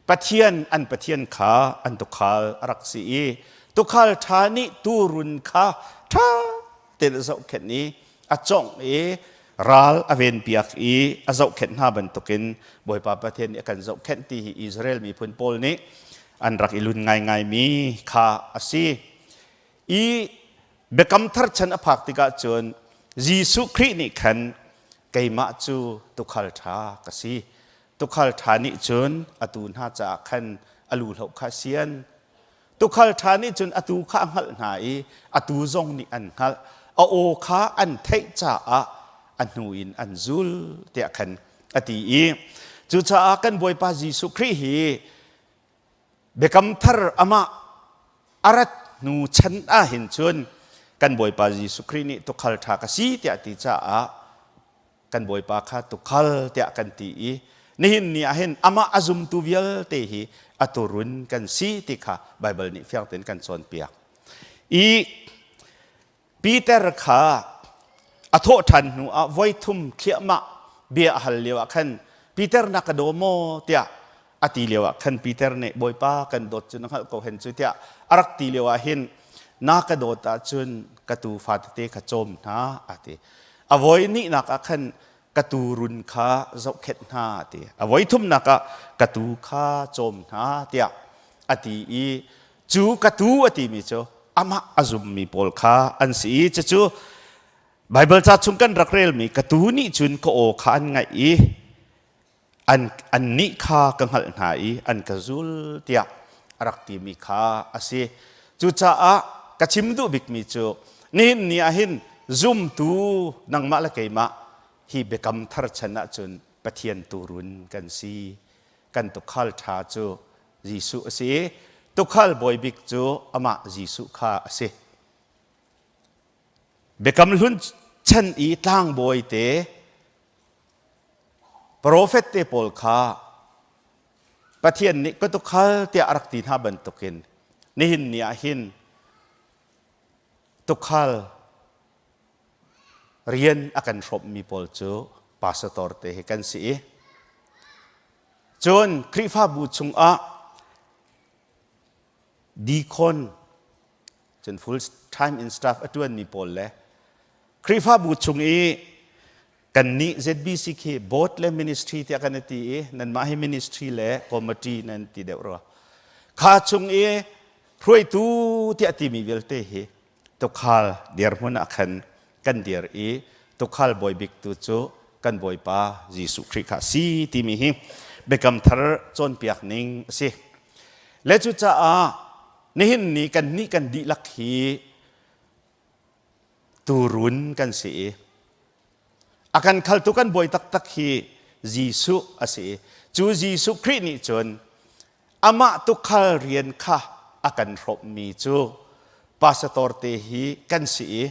pathian an pathian kha an tu khal rak si tu khal thani turun kha tha tel zau khet ni achong ral aven piak azau khet na ban tokin boi pa pathian akan zau khet ti Israel mi phun pol ni an rak ilun ngai mi kha asi bekam thar chan aphak tika chon Jesu Christ ni khan keima chu tu khal tha kasi tu khal thani chun atun ha cha khan alu hlau kha sian tu khal thani chun atu kha ngal nai atu zong ni an ngal o kha an thei cha an nuin an zul te khan ati chu cha kan boi pa Jesu Christ hi bekam thar ama arat nu chan hin chun kan boi pa Jesu Christ ni tu khal tha ka si te ati cha kan boi pa kha tu khal te kan ti nihin ni ahin ama azum tu vial te hi aturun kan si ti kha Bible ni fiang ten kan son piak Peter kha atho than nu a voi thum khiama bia hal lewa khan Peter nakadomo tia ati lewa khan Peter ne boi pa kan dot chun hal ko hen chu tia arak ti lewa hin nakadota chun katu fatte kha chom na ati avoi ni nak khan katurun kha zau khet na ti avoi thum naka katu kha chom na tia ati chu katu ati mi cho ama azum mi pol kha an si chu Bible cha chung kan rakrel mi katu ni chun ko o kha an ngai an ni kha kang hal na an kazul tia arak ti mi kha ase chu cha kachim du bik mi chu nin ni ahin zoom tu nang ma la keima hi bekam thar chana chun pathian turun kan si kan to khal tha chu Jesu ase to khal boy bik chu ama Jesu kha ase bekam lun chan tang boy te prophet te pol kha pathian ni ko to khal te arak tin ha ban tokin nihin ni ahin to khal rian akan rop mi pol chu pastor te kan si chon krifa bu chung deacon chon full time in staff atuan mi pol le krifa bu chung kan ni ZBCK both le ministry ti akan ti nan ma hi ministry le committee nan ti deuro kha chung phroi tu ti ati mi velte he to khal der mun akan kan dir to khal boy big tu chu kan boy pa Jesu Christ kha si ti mi hi bekam thar chon piak ning si le chu cha nihin ni kan di lakhi turun kan si akan khal tu kan boy tak hi Jesu ase chu Jesu Christ ni chon ama tu khal rian kha akan rop mi chu pastor te hi kan si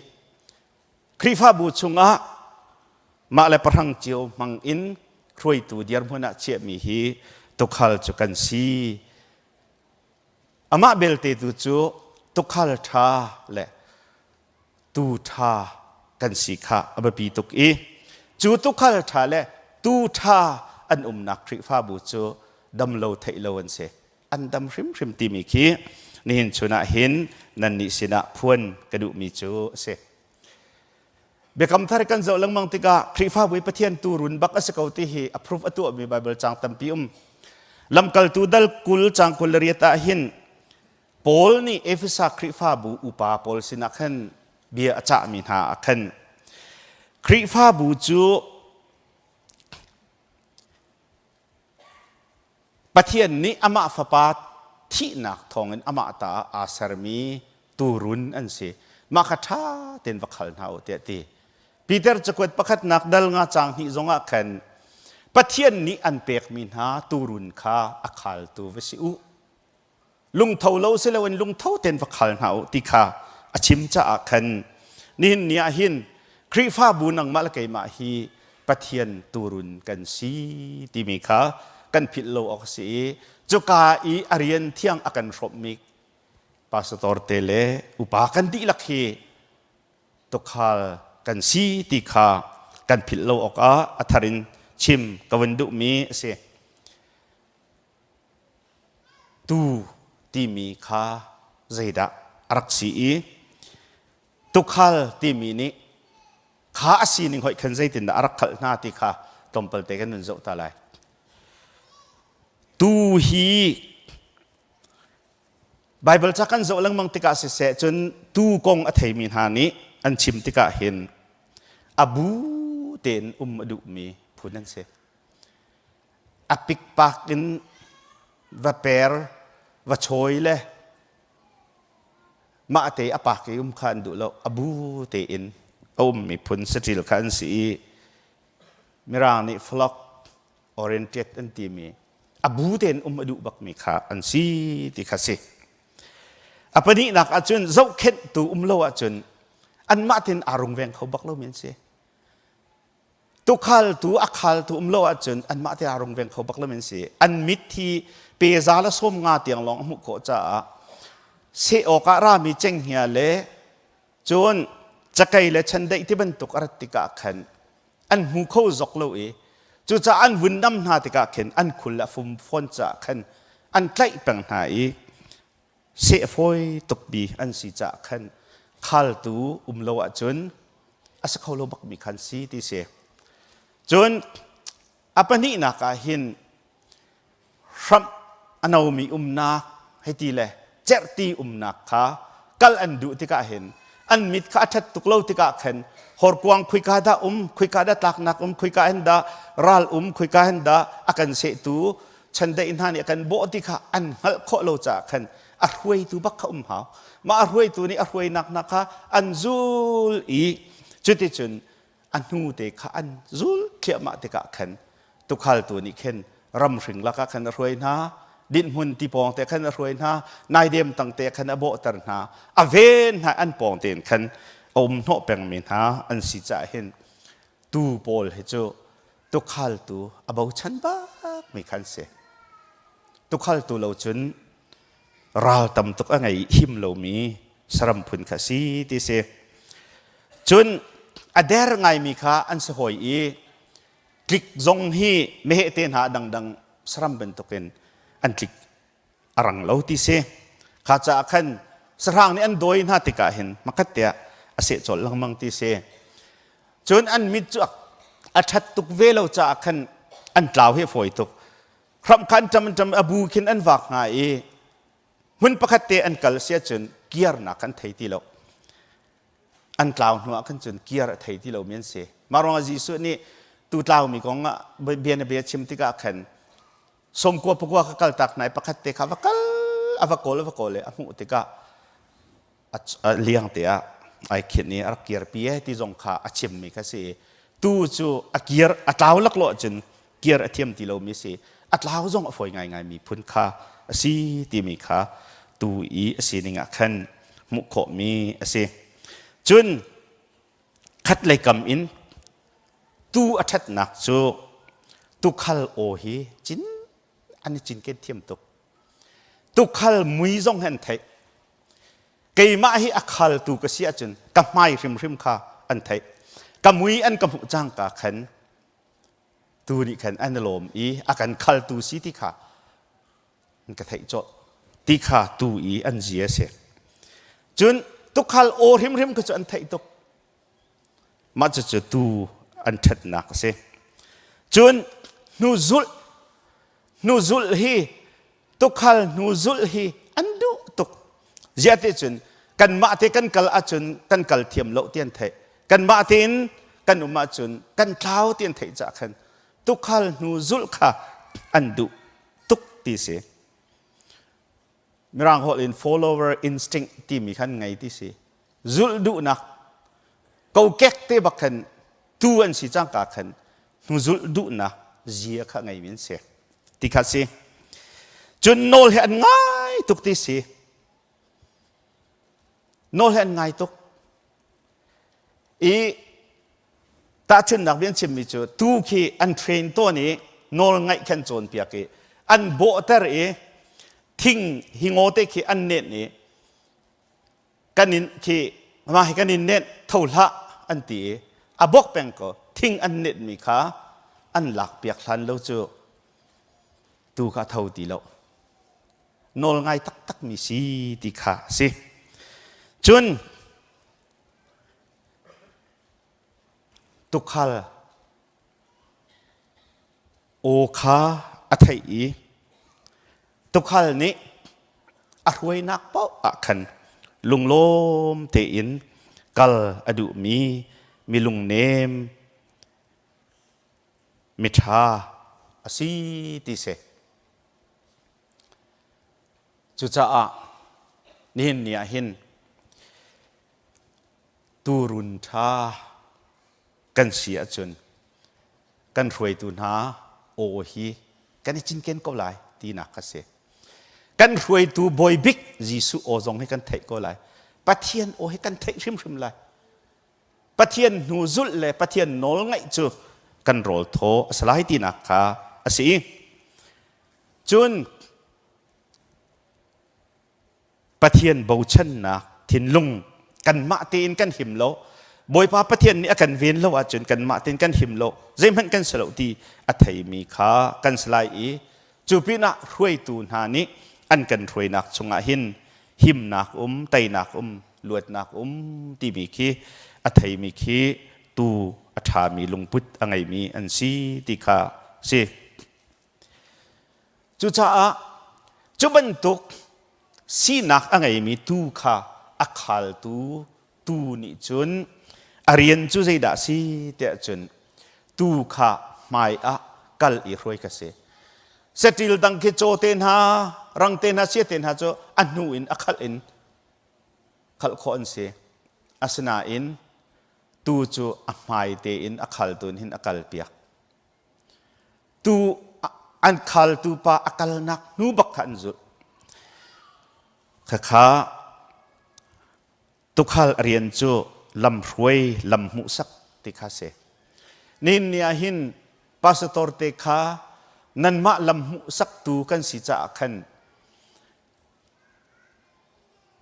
krifa bu chunga ma le parang chiu mang in khroi tu diar mona che mi hi to khal chu kan si ama belte tu chu to khal tha le tu tha kan si kha abapi tuk chu to khal tha le tu tha an nak krifa bu chu dam lo thai lo an se an dam hrim ti mi khi ni hin chuna hin nan ni sina phuan kadu mi chu se bekam thar kan zo lang mang tika krifa bui pathian turun bak asakauti hi approve atu mi Bible chang tampi lamkal tu dal kul chang kulariata hin pol ni efisa krifa bu upa pol sinakhan เบียจะมีหาคันคริฟ้าบูจูปะเทียนนี้อามาฟปาที่นักทองอันอามาตาอาสารมีตูรุนอันสิมาคัทาเต็นวักขัลนาอุเตตีปีเตอร์จะกวดประคัดนักดัลงาจางหิจงอาคันปะเทียนนี้อันเปกมินหาตูรุนคาอักขัลตูวสิอุลุงเท่าเราเสลวันลุงเท่าเต็นวักขัลนาอุติคาอาชิมจะอาคันนี่เนียหินคริฟ้าบูนังมาละไกมาฮีปะเทียนตูรุนกันสีติมิคากันผิดโลออกสีจุกาอีอารียนเที่ยงอากันรบมิกปาสตอร์เตเลอุปากันดีลักฮีตุคาลกันสีติคากันผิดโลออกอัทารินชิมกวันดุมีเสตูติมีคาเจดารักสีตุคาลติมีนี้ข้าสีนิงหอยขันใจตินดารักขัลนาติคาตอมเปิลเตกันนุนโจตาไลตูฮีไบเบิลจักกันโจลังมังติกาเสจนตูกงอัฐยมินหานี้อันชิมติกาเห็นอบูเตนดุมีพูดนั่นเสอปิกปากินวะเปรวะชอยเลมาเตอปากกิขันดุโลอบูเตนมีพุนสติลขันสีมิรานิฟล็อกออเรนเต็ดอันตีมีอบูเตนดุบักมีขาอันสีติคาสิปนี้นักอาจารย์เจ้าเข็ดตูโลอาจารย์อันมาเตนอารมณ์แวงเขาบักโลเหมือนเสตุขัลตูอักขัลตูโลอาจารย์อันมาเตนอารมณ์แวงเขาบักโลเหมือนเสอันมิตรที่เปซาละส้มงาเตียงลองมุกโคจ้าเสโอการามีเจงเฮียเลจนจะไกลและฉันได้ที่บรรทุกอรติกาขันอันหูเขาจกโลเอจูจะอันวุ่นน้ำนาติกาขันอันคุณละฟุมฟอนจะขันอันใกล้ปังหายเสฟอยตกบีอันสีจะขันขัลตูโลอาจนอาศัยเขาโลบักมีขันสีที่เสจนปนี้นักหินรัมอันเอามีนักให้ตีเลยเจรตีนักค่ะกัลอันดูติกาเห็นอันมิดข้าชัดตุกเล่าติกาเข็นหอร์กวางคุยกาดาคุยกาดาตักนักคุยกาเห็นดารัลคุยกาเห็นดาอากันเสตูฉันได้อินทานี่อากันโบติกาอันฮัลโคโลจ่าเข็นอรวยตูบักข้าหาวมาอรวยตูนี่อรวยนักนักค่ะอันซูลอีจุดที่จุนอันนูเตค่ะอันซูลเขียมาติกาเข็นตุกฮัลตัวนี้เข็นรำสิงลักเข็นอรวยนะดินหุ่นที่ปองแต่ขันรวยนะนายเดียมตั้งแต่ขันอโบตรนะอเวนหาอันปองเต็นขันอมโนเปงมินหาอันสิจ่าเห็นตูโปลเหจูตุขัลตูอบ่าวฉันบ้าไม่ขันเสตุขัลตูเราจนเราตำตุกอะไรหิมเรามีสรัมพุนขสีที่เสจนอเดร์ไงมีข้าอันสหอยอีคลิกจงฮีไม่เหตุหาดังสรัมเป็นตุกินอันที่อรังเล่าที่เสข้าจะขันสร้างนี้อันโดยนาติกาเห็นมักเตะอาศัยจดลังมังที่เสจนอันมิจุกอัชัดตุกเวลาจะขันอันกล่าวให้ฝอยตุกคำขันจำอบูขินอันวักง่ายหุ่นปักเตะอันกัลเสียจนเกียร์นักอันไทยที่เราอันกล่าวหัวขันจนเกียร์ไทยที่เราเมียนเสมารองอาจีสุนี่ตูกล่าวมีกองเบียนเบียชิมติกาขันสมควรพวกเขากัลตักไหนประคัตเตะข้าวกัลอวกโกลอามุติกาเลี้ยงเตะไอ้ขีดนี้รักเกียร์ปีที่จงข้าอาชิมมีก็สิตูจูอาเกียร์อัตลาวลักโลจนเกียร์เทียมที่เรามีสิอัตลาวจงฝอยง่ายมีพุนข้าสิที่มีข้าตูอีสินิงขันมุขมีสิจนขัดเลยกำอินตูอัดหนักจูตุขัลโอฮีจินอันนี้จินเกตเทียมตุขัลมุยจงเห็นไทยเกยมาฮีอักขัลตุกเสียจนกับไม้ริมข้าอันไทยกับมุยอันกับหุจังกาขันตูนี่ขันอันลมอีอากันขัลตูสีที่ข้ามันก็ไทยจดที่ข้าตูอีอันเจียเสจนตุขัลโอริมก็จะอันไทยตุกมาจะตูอันชัดนักเสจนนูซุลฮีตุขัลนูซุลฮีอันดูตุกเจติจน กันมาเตกันกัลอาจุนกันกัลเทียมโลเตียนเทกันมาเตนกันอุมาจุนกันเท้าเตียนเทจากขันตุกขัลนูซุลค่ะอันดุตุกตีเสมีรางหดอิน follower instinct ที่มีขันไงที่เสซุลดุนักเขาเก็กเตบักขันตัวอันสิจังกาขันนูซุลดุนักเจียข้าไงมินเสติขัดเสจุนโนลเห็นง่ายตุกตีเสโนเห็นไงตุกอีตาชุนนักเรียนชิมมิจูตูคีอันเทรนตัวนี้โนลไงแค่โจนเปียกอันโบเตอร์ทิ้งหิงโอเตคีอันเน็ตนี้กันนินคีมาให้กันนินเน็ตเท่าละอันตีอาบอกแปงก็ทิ้งอันเน็ตมีค่ะอันหลักเปียกทันแล้วจูตูข้าเท่าตีแล้วโนลไงตักมีสีตีค่ะสิจุนตุขัลโอคาอัฐิตุขัลนี้อรวยนักเป้าอักขันลุงโลมเตอินกัลอดุมีลุงเนมมิทาอสีติเสจุจ้านินเนียหินตูรุนชากันเสียจนกันรวยตุนหาโอฮีกันจินเกนก็ไหลตีนักกษตรกันรวยตูบอยบิ๊กจีสุโอซงให้กันเทก็ไหลปะเทียนโอให้กันเทริมไหลปะเทียนนูซุลเลยปะเทียนโนลไงจูกันโรลโทสลายตีนักค่ะสิจุนปะเทียนบูชันนักทินลุงกันมาตีนกันหิมโลบอยป้าปะเทียนนี่กันเวียนโลอาจุนกันมาตีนกันหิมโลเจมันกันสลบตีอัฐยมีขากันสลายอีจูปีนักรวยตูนหานี้อันกันรวยนักชงอาหินหิมนักไตนักลวดนักตีมีขี้อัฐยมีขี้ตูอัฐามีลุงพุทธอะไรมีอันซีตีขาสิจูจ้าจูบันตุกสีนักอะไรมีตูขาอักขลตูนี่จุนอารียนจูใจด่าสิเตะจุนตูขาไม่กัลอีรวยกษเสติลดังกิโจเตนหารังเตนหาเสียเตนหาโจอันนูอินอักขลอินขัลโคนเสอาสนาอินตูจูไม่เตอินอักขลตุนหินอักขลเปียกตูอันขัลตูปาอักขลนักนูบักขันจุข้าตุขัลเรียนจูลำรวยลำมุสักติคาเสนินเนียหินพาสตอร์เตคานันมาลำมุสักตูกันสิจ่าขัน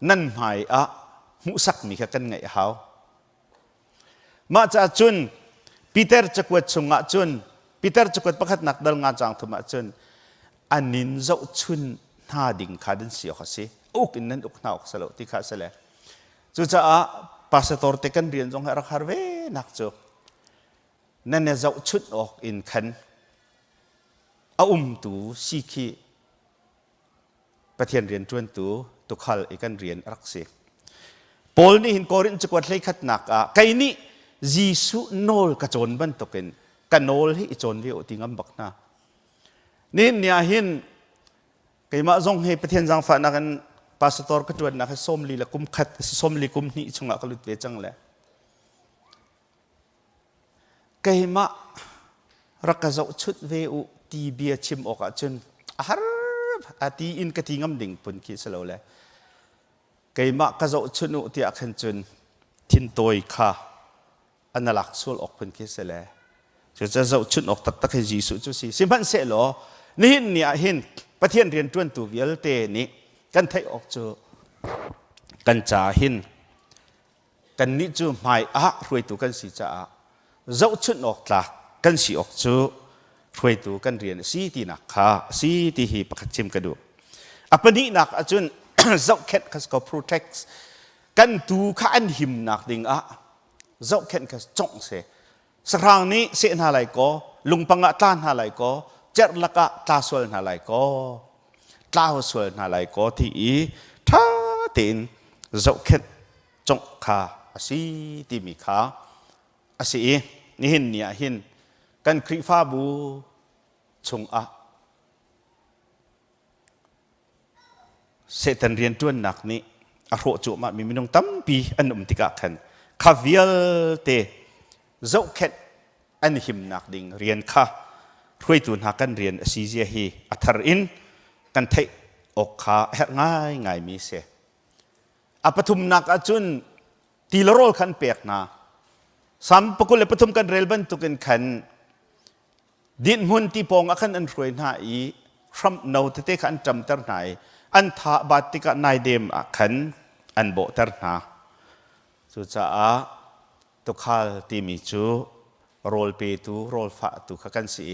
นั่นหมายมุสักมีแค่กันไงเขามาจากจุนปีเตอร์จะกวดชงจุนปีเตอร์จะกวดประคัดนักดลงานจางทุมาจุนอันนินเจ้าชุนท่าดิ่งขาดินเสียเขาสิอุกอินนั้นอุกนาอุกสลบที่ขาเสลจุจ้าพาสตอร์เตกันเรียนจงให้รักฮาร์เวนักจูนั่นเนี่ยเจ้าชุดออกอินขันตูสิกีประเทศเรียนจวนตูตุขัลอีกันเรียนรักเสกปอลนี่หินโครินจะกวดเลยขัดนักไกนี่จีสุโนลกระโจนบันตกินกันโนลให้โจนวิโอติงัมบักนานี่เนี่ยหินไกมาจงให้ประเทศจังฝันนักันพาสตอร์ก็จวนนักส้มลีละกุมขัดส้มลีกุมนี่ชงอักลุดเวจังเลยไกมารักกระโจชุดเวอุตีเบียชิมออกจนฮาร์อาตีอินกติงำดิ่งปุ่นคิดสลาวเลยไกมากระโจชุนุที่อักขันจนทินโตยค่ะอันนักสู้ออกปุ่นคิดสลายจะจะโจชุนออกตักให้จีสุจุสีสิมันเสลอนี่เนี่ยเห็นประเทศเรียนจวนตัวเวลเตนี่กันไทยออกจูกันจ่าหินกันนิจูไม่รวยตัวกันสีจ่าเจ้าชุดออกตากันสีออกจูรวยตัวกันเรียนสีที่นักขาสีที่ฮีประคัดชิมกระดูอัปนี้นักจุนเจ้าเข็ดก็สก็ protect กันตูข้าอันหิมนักดิ่งเจ้าเข็ดก็จ้องเสสักครั้งนี้เสียนาไรก็ลุงปังตานนาไรก็เจ็ดละกะตาสวลนาไรก็ตาสวลนาไรก็ที่ท่าติน zau khet chong kha asi ti mi kha asi ni hin nia hin kan kri fa bu chung a setan rian tuan nak ni a ro chu ma mi minung tam pi an tika khan khavial te zau khet an him nak ding rian kha roi tun ha kan rian asi zia hi athar in kan thei ok kha her ngai ngai mi se apathum nak achun tilarol khan pek na sam pakul le pathum kan relban tukin khan din mun ti pong akhan an roi na i ram no te khan tam tar nai an tha batika nai dem akhan an bo tar na chu cha a to khal ti mi chu rol pe tu rol fa tu kha kan si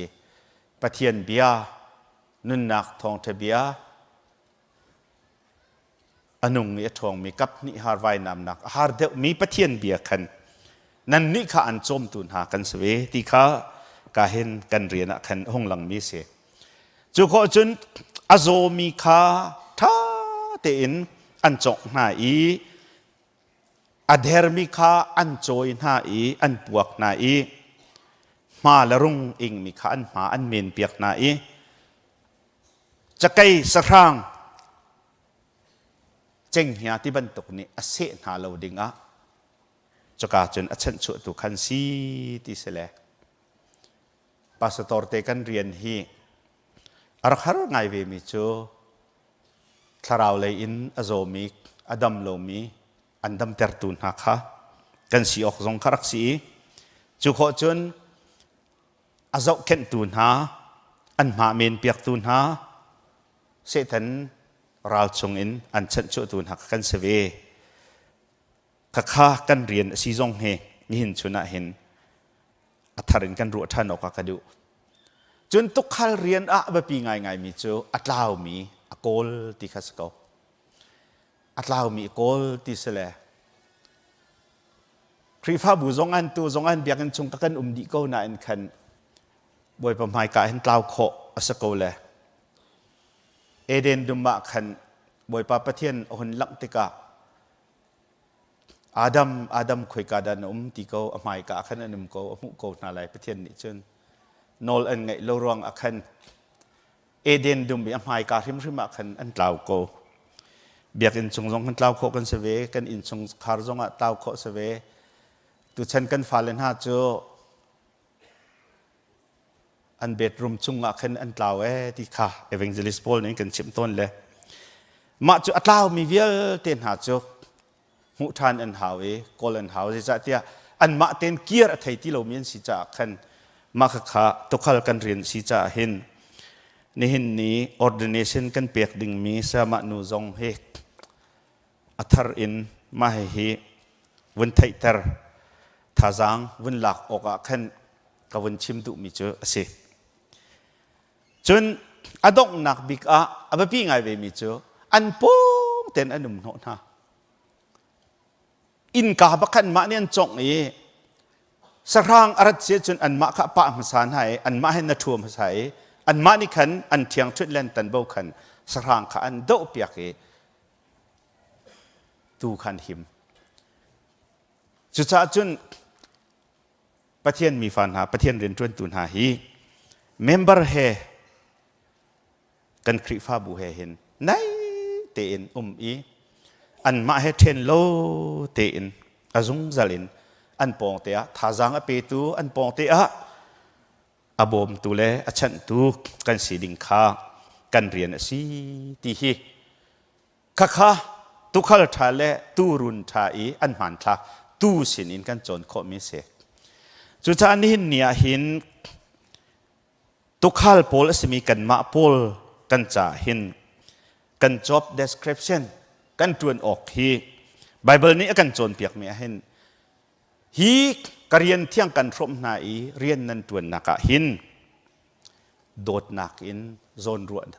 pathian bia nun nak thong the bia anung ni thong mi kap ni har vai nam nak har de mi pathian bia khan nan ni kha an chom tun ha kan swe ti kha ka hen kan riana khan hong lang mi se chu kho chun azo mi kha tha te in an chok na i adher mi kha an choi na i an puak na i ma la rung ing mi kha an ma an men piak na i chakai sarang cheng hia ti ban tok ni ase na lo ding a chaka chun achan chu tu khan si ti sele pastor te kan rian hi ar khar ngai ve mi chu tharau le in azomi adam lo mi andam ter tun ha kha kan si ok zong kharak si chu kho chun azau ken tun ha an ma men piak tun ha se than ral chung in an chan chu tun ha kan se ve kha kha kan rian si zong he ni hin chuna hin atharin kan ru than ok ka du chun tuk khal rian a ba pi ngai ngai mi chu atlau mi akol ti khasko atlau mi kol ti sele krifa bu zong an tu zong an biak an chung kan di ko na an khan boi pam hai ka hin tlau kho asako le eden dumma khan boi pa pathian hon lang tika adam khoi ka dan ti ko amai ka khan anum ko mu ko na lai pathian ni chun nol an ngai lo rong akhan eden dum bi amai ka rim rim akhan an tlau ko biak in chung zong kan tlau kho kan se ve kan in chung khar zong a tlau kho se ve tu chen kan falen ha chu an bedroom chung a khan an tlau ti kha evangelist paul nen kan chim ton le ma chu atlau mi vial ten ha chu mu than an hawe kol an hawe za tia an ma ten kier a thei ti lo mien si cha khan ma kha to khal kan rin si cha hin ni hin ni ordination kan pek ding mi sa ma nu zong he athar in ma hi won thai tar thazang won lak oka khan ka won chim tu mi chu ase chun adong nak bik a abapi ngai ve mi chu an pom ten anum no na in ka ba khan ma nian chong e sarang arat che chun an ma kha pa ma san hai an ma hen na thuam sai an ma ni khan an thiang thut len tan bo khan sarang kha an do piak e tu khan him chu cha chun pathian mi fan ha pathian ren tun tun ha hi member he kan kri fa bu he hin nai te in i an ma he ten lo te in azung zalin an pong te a thazang a pe tu an pong te a abom tu le a chan tu kan si ding kha kan rian si ti hi kha kha tu khal tha le tu run tha i an man tha tu sin in kan chon kho mi se chu cha ni hin nia hin tu khal pol asmi kan ma pol kan cha hin kan job description kan tuan ok hi bible ni akan chon piak mi hin hi karian thiang kan throm na i rian nan tuan naka hin dot nak in zon ruan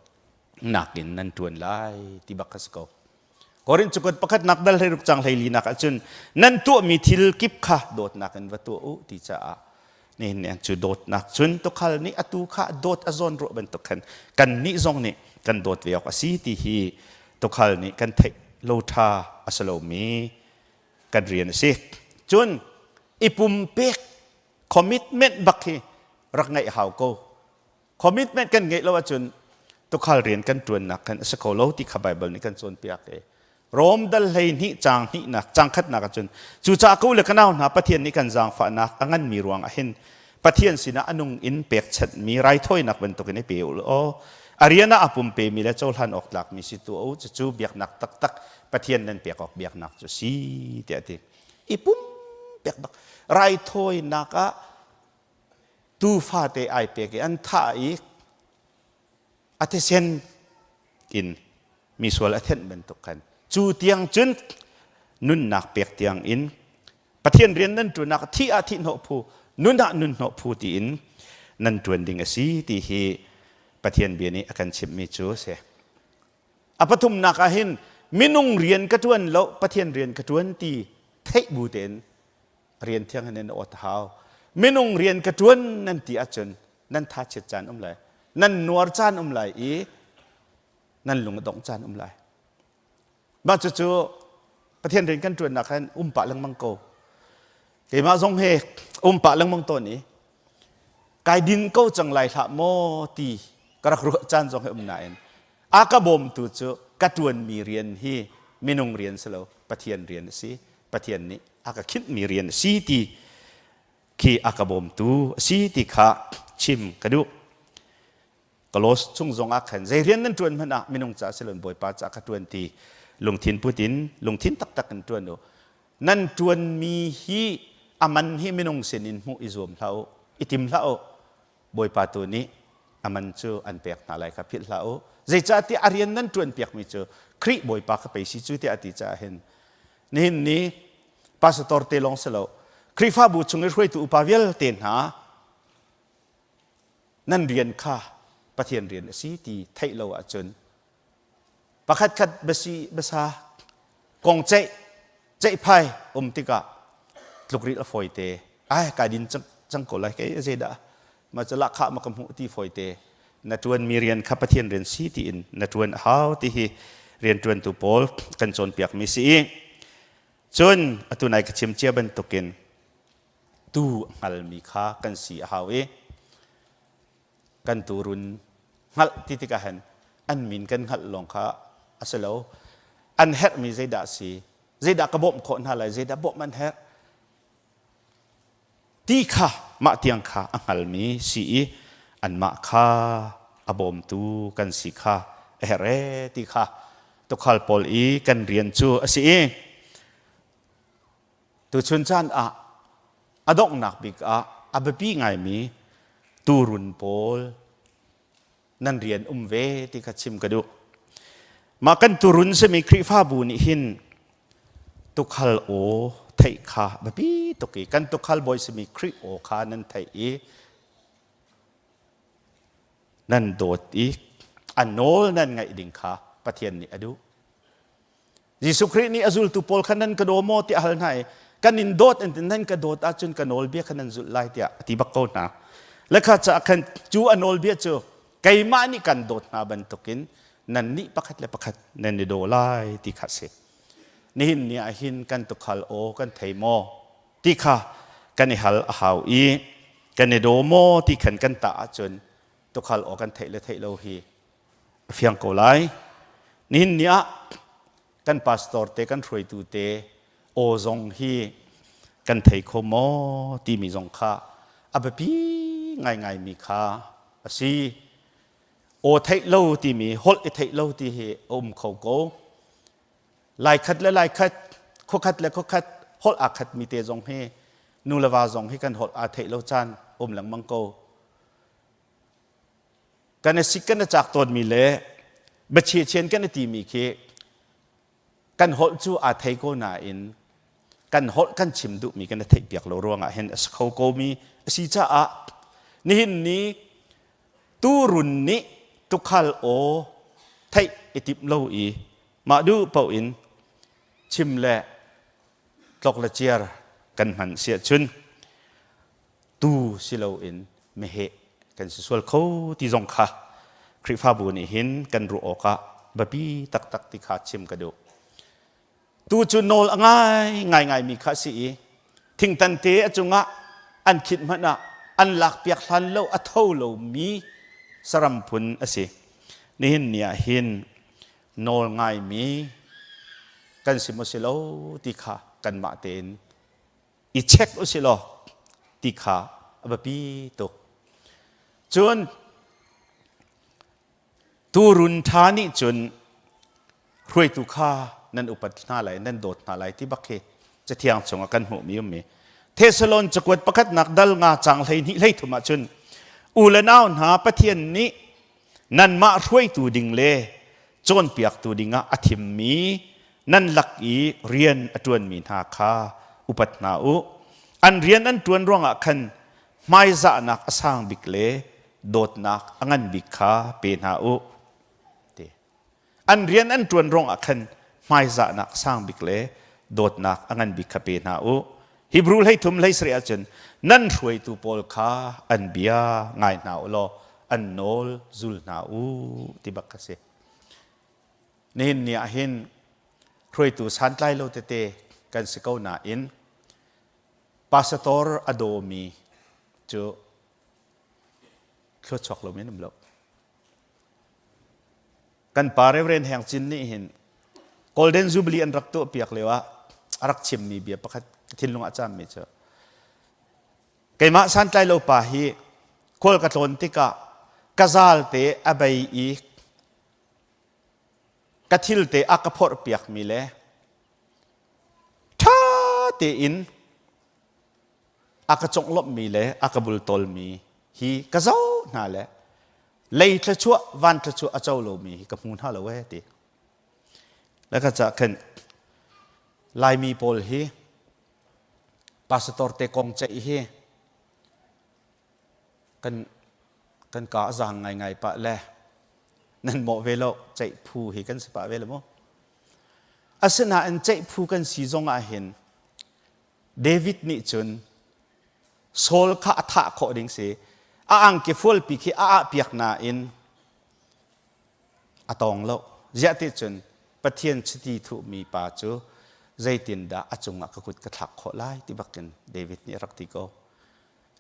nak in nan tuan lai ti bakas ko korin chukot pakat nakdal hay ruk chang hayli nak achun nan tu mi thil kip kha dot nak in watu u ti cha a ni ne chu dot nak chun to khal ni atu kha dot azon ro ban to kan ni zong ni kan dot ve ok si ti hi to khal ni kan thei โลธาอัสโลมีกันเรียนสิจุนอิปุ่มเปกคอมมิตเมนต์บักฮีรักไงหาวโกคอมมิตเมนต์กันไงแล้วว่าจุนตุกขลเรียนกันจวนนักกันสกอลที่ขบายบลนี่กันจวนเปียกโรมดัลเลยนี่จางนี่นักจางขัดนักจุนจู่จากกูเลยกันเอาหน้าประเทศนี้กันจางฝ่านักอังันมีรวงเห็นประเทศสินะอนุงอินเปียกชัดมีไรถ้อยนักเป็นตุกันในเปียวโออารีนาอปุ่มเปมีและโจลหันออกหลักมีสิตัวจะจู่เบียกนักตักประเทศนั้นเปียกออกเบียกนักจุสีเดียดิอิปุ่มเปียกบักไรถ้อยนักตูฟาเตไอเปียกอันท่าอีกอาเทเซนอินมีส่วนละเทนเป็นตุกันจูเตียงจุนนุนนักเปียกเตียงอินประเทศเรียนนั้นตัวนักที่อาทิตย์หกผู้นุนหกผู้ที่อินนั่นตัวดิ่งสีที่ฮีประเทศเบียนี้อาการชิมมีจูเสอปฐุมนักเห็นมินุงเรียนกระทวนแล้วประเทศเรียนกระทวนที่เทบูเตนเรียนเที่ยงนั้นอดเท้ามินุงเรียนกระทวนนั่นที่อาจารย์นั่นท่าเชิดจานเลยนั่นนัวจานไหลนั่นหลงดงจานไหลมาจู่ประเทศเรียนกันจวนนักกันปะลังมังโกเกี่ยมาทรงเฮปะลังมังตัวนี้กายดินก็จังไหลถะโมตีกระครัวจานทรงเฮนายอากาบมตัวจู่กระจวนมีเรียนที่มินุงเรียนสโลประเทศเรียนสิประเทศนี้อากาคิดมีเรียนสีตีขี้อากาบมตัวสีตีขาชิมกระดูกลอสช่วงจงอาขันใจเรียนนั้นจวนมันมินุงจ่าเสลนบอยป้าจ่ากระจวนตีลงทินพูดินลงทินตักกันจวนดูนั่นจวนมีฮีอามันฮีมินุงเสนินมุอิซวมเท้าอิติมเท้าบอยป้าตัวนี้อามันเจออันเปียกนาไลครับพิษเท้าใจจ่าที่อารียนนั้นจวนเปียกไม่เจอครีบอยป้าก็ไปสิจุที่อติจ่าเห็นนี่พาสตอร์เตลองเสลครีฟ้าบูชงเรื่อยตัวอุปาเวลเตนหานั่นเรียนข้าประเทศเรียนสีตีไทยเราอาจารย์ประคัดคัดภาษากงใจไพ่ติกะลูกริละฝอยเตการดินจังโกไลก็เจดามาจะละข้ามากำหูที่ฝอยเตนัดวันมีเรียนข้าประเทศเรียนสีตีอินนัดวันหาวที่เรียนจวนตุโพลกันจนเปียกมีสีจนตัวนายกระชิมเจียบันตุกินตู้หัลมีข้ากันสีหาวกันตูรุนหัลที่ติกาเห็นอันมินกันหัลลงข้าอัสโลอันเฮดมีใจด่าสีใจด่ากระบอกคนอะไรใจด่าบอกมันเฮดที่ข้ามาเตียงข้าอันหัลมีสีอันมาข้าอบอมตูกันสีข้าเฮเรที่ข้าตุขัลปอลอีกันเรียนจูสีตัวชนชานอดอกหนักบิกแบบพี่ไงมีตูรุนโพลนั่นเรียนเวที่ขัดชิมกระดูมากันตูรุนจะมีคริฟ้าบุญหินตุขัลโอไทยข้าแบบพี่ตุกีกันตุขัลบอยจะมีคริโอข้านั่นไทยนั่นโดดอีกอันโนลนั่นไงดิ่งข้าประเทศนี้อดูยิสุครินี่อซุลตุโพลขันนั้นกระโดโมติอัลไนกันนินโดดอันนั้นกระโดดอาจุนกันโนลเบียขันนั้นจุดไล่เตียที่บักโกนะและข้าจะขันจูอันโนลเบียจูไก่มานี่กันโดดนาบันตุกินนั่นนี่ประคัดและประคัดนั่นโดไล่ที่ข้าเสนี่หินนี่หินกันตุขัลโอกันไทโมที่ข้ากันนิฮัลฮาวอีกันโดโมที่ขันกันตาจุนตุขัลโอกันไทเลไทโลฮีเฟียงโกไลนี่หินนี่กันพาสตอร์เตกันช่วยตูเตโอซงฮีกันไทโคโมที่มีซงข้าแบบพี่ไงมีข้าสิโอไทโลที่มีฮอลไทโลที่เฮเขาโกลายคัดและลายคัดข้อคัดและข้อคัดฮอลอาคัดมีเตซงเฮนูลาวาซงเฮกันฮอลอาไทโลจานหลังมังโกกันสิกันจากตนมีเล่บัดเชียนกันตีมีเคกันฮอลจูอาไทโกนาอินกันฮอลกันชิมดุมีกันไทยเปียกโลรวงเห็นเขาโกมีสิจ้านี่ตูรุนนี้ตุขัลโอไทยอิติมโลอีมาดูเป่าอินชิมแหละตกละเจียร์กันหันเสียชุนตูสิโลอินเมเหกันสิสวลเขาที่จงข้าคริฟ้าบุญหินกันรู้โอกะบะบีตักติขาชิมกระดู tu chu nol ngai mi kha si thing tan te achunga an khit mana an lak piak hlan lo a tho lo mi saram phun ase ni hin nia hin nol ngai mi kan simosilo ti kha kan ma ten I check usilo ti kha abapi to chun turun thani chun roi tu kha nan upat na lai nan dot na lai ti bakhe cha thiang chonga kan hu mi me thesalon chakwat pakhat nak dal nga chang hlei ni hlei thuma chun ulanaw na pathian ni nan ma roi tu ding le chon piak tu dinga athim mi nan lak I rian atun mi na kha upat na u an rian an tuan ronga khan mai za nak asang bikle dot nak angan bikha pe na u te an rian an tuan ronga khan mai za nak sang bikle dot nak angan bikha pe na u Hebrew lai thum lai sri achen nan ruai tu pol kha an bia ngai na lo an nol zul na u ti bakase nin nia hin ruai tu san lai lo te kan sikau na in pastor adomi chu khlo chok lo men lo kan pare ren hang chin ni hin golden jubilee an rak to piak lewa arak chim mi bia pakhat thinlung acham mi cha keima san tlai lo pa hi kol ka tlon tika kazal te abai I kathil te akaphor piak mi le tha te in akachong lop mi le akabul tol mi hi kazau na le lei tla chua van tla chua achau lo mi ka mun ha lo we ti la ka cha khan lai mi pol hi pastor te kong chai hi kan ka zang ngai pa le nan mo velo chai phu hi kan sa pa velo mo asna an chai phu kan si zong a hin David ni chun sol kha tha kho ding se a ang ke fol pi khi a piak na in atong lo zati chun pathian chiti thu mi pa chu zaitin da achunga ka kut ka thak kho lai ti bakin David ni rakti ko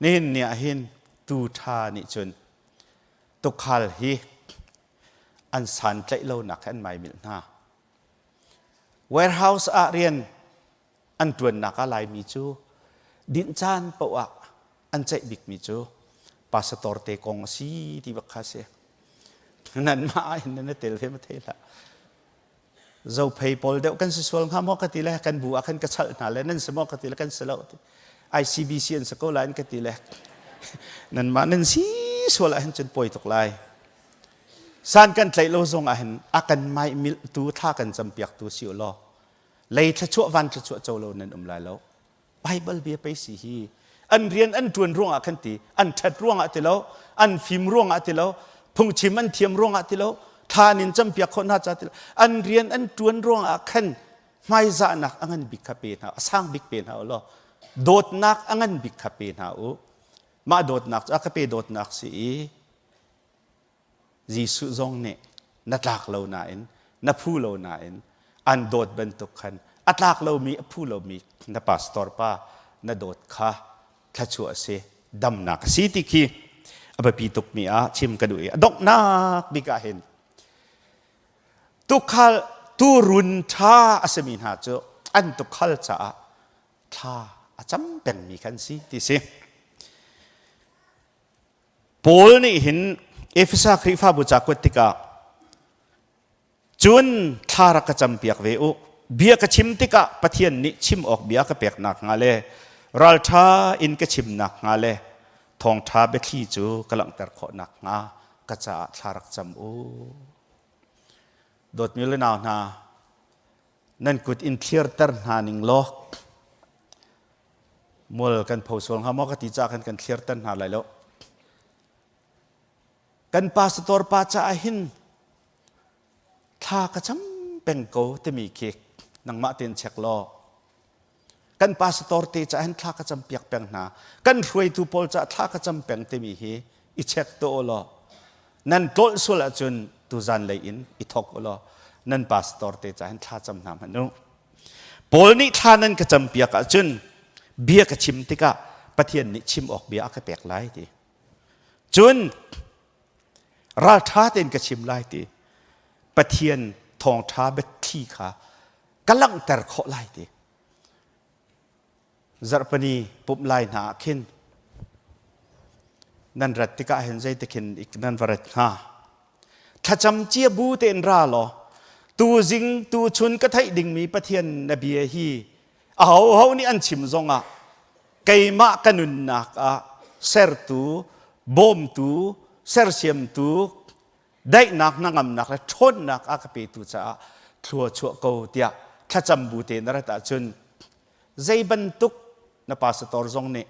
nin nia hin tu tha ni chun to khal hi an san tlai lo nak an mai mil na warehouse a rian an tuan naka lai mi chu din chan pawa an chai bik mi chu pastor te kong si ti bakhase nan ma in na tel fe ma thela zo phei pol deuh kan sual kha mo ka ti le kan bu akan ka chal na le nan samo ka ti le kan selo ICBC an sako lan ka ti le nan ma nan si sual an chen poi tok lai san kan tlai lo zong a hen akan mai mil tu tha kan champiak tu si lo lei thla chu van thla chu cholo nan lai lo Bible bia pe si hi an rian an tuan rong a kan ti an that rong a ti lo an phim rong a ti lo phung chim an thiam rong a ti lo thanin champiak khon ha cha ti lo an rian an tuan rong a khan mai za nak angan bik kha pe na asang bik pe na lo dot nak angan bik kha pe na u ma dot nak a ka pe dot nak si Jisu zong ne natlak lo na in na phu lo na in an dot ben tuk khan atlak lo mi phu lo mi na pastor pa na dot kha thachu ase dam nak si ti khi abapi tuk mi a chim ka du e dok nak bi ka hen tu khal tu run tha asemin ha chu an tu khal cha tha acham pen mi khan si ti se pol ni hin Efesa khrifa bu chakwat tika chun thara ka champiak ve u bia ka chim tika pathian ni chim ok bia ka pek nak ngale ral tha in ka chim nak ngale thong tha be thi chu kalang tar kho nak nga ka cha tharak cham u dot mi le naw na nan kut in clear tar na ning lo mol kan phosol ha mo ka ti cha kan clear tar na lai lo kan pastor pa cha ahin tha ka cham pen ko te mi ke nang ma ten chek lo kan pastor te cha ahin tha ka cham piak peng na kan ruai tu pol cha tha ka cham peng te mi hi I chek to lo nan tol sul a chun tu zan lei in I thok lo nan pastor te cha ahin tha cham na manu ปอลนี่ท่านั้นก็จำเปียกจนเบียกชิมติกะปะเทียนนี่ชิมออกเบียก็แปลกหลายทีจนราชาเต็นก็ชิมหลายทีปะเทียนทองท้าเบ็ดที่ขากำลังแต่ขอหลายทีจารปนีปุ่มลายหนาขึ้นนั่นรัติกะเห็นใจตะขินอีกนั่นวรัตหาถ้าจำเจียบูเตนราลอตูจิงตูชุนก็ไทยดิ่งมีปะเทียนนบีฮีเอานี่อันชิมซงอ่ะไก่มะกันุนนักอ่ะเซอร์ตูบอมตูเซอร์เซียมตูได้นักนังนักและชนนักอากเปตูจ้าทัวชัวเกาเตียถ้าจำบูเตนรัตจุนใจบรรทุกนภาสตอร์ซงเนี่ย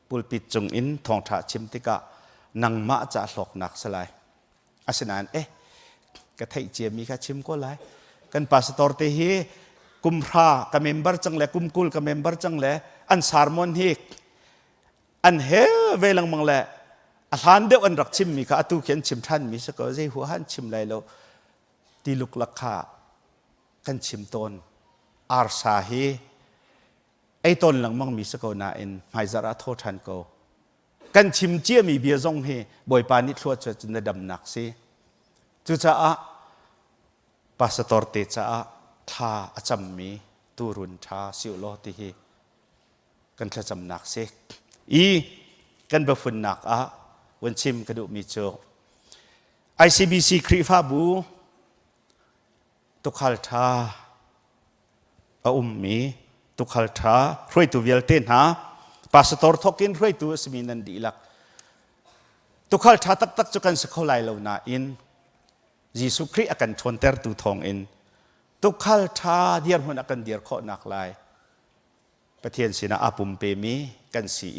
ปุลปิดจงอินทองถาชิมติกะนังมะจะหลอกนักสลายอาศนานก็ไทยเจียมีค่ะชิมก็หลายกันภาสตอร์เตฮีกุมพระกับเมมเบอร์จังเลยกุมกุลกับเมมเบอร์จังเลยอันสารมอนฮิกอันเฮเวลังมังเลยอันหันเดียวอันรักชิมมีค่ะตู้เขียนชิมท่านมีสักก็ใจหัวหันชิมเลยแล้วตีลุกลักขะกันชิมตนอาร์ซาฮีไอ้ต้นหลังมังมีสกนาเอ็นหายจาระโทษทันโกกันชิมเจียมีเบียร์ซงเฮบ่อยปานิทัวจะในดำหนักสิจุจ้าปาสตอร์เตจ้าท่าอาจำมีตูรุนท่าสิวโลติเฮกันจะจำหนักสิกันเบฟุนหนักวันชิมกระดูมีโจ ICBC ครีฟาบูตุขัลท่ามีตุขัลท่ารวยตัวเวลเตนฮะปาสตอร์ทอกินรวยตัวสมีนันดีลักตุขัลท่าตักจุกันสกอไลเลวนาอินยิสุครีอากันชนเตอร์ตูทองอินตุขัลท่าเดียร์หุ่นอากันเดียร์ข้อนักลายประเทศสินาอาปุมเปมีกันสี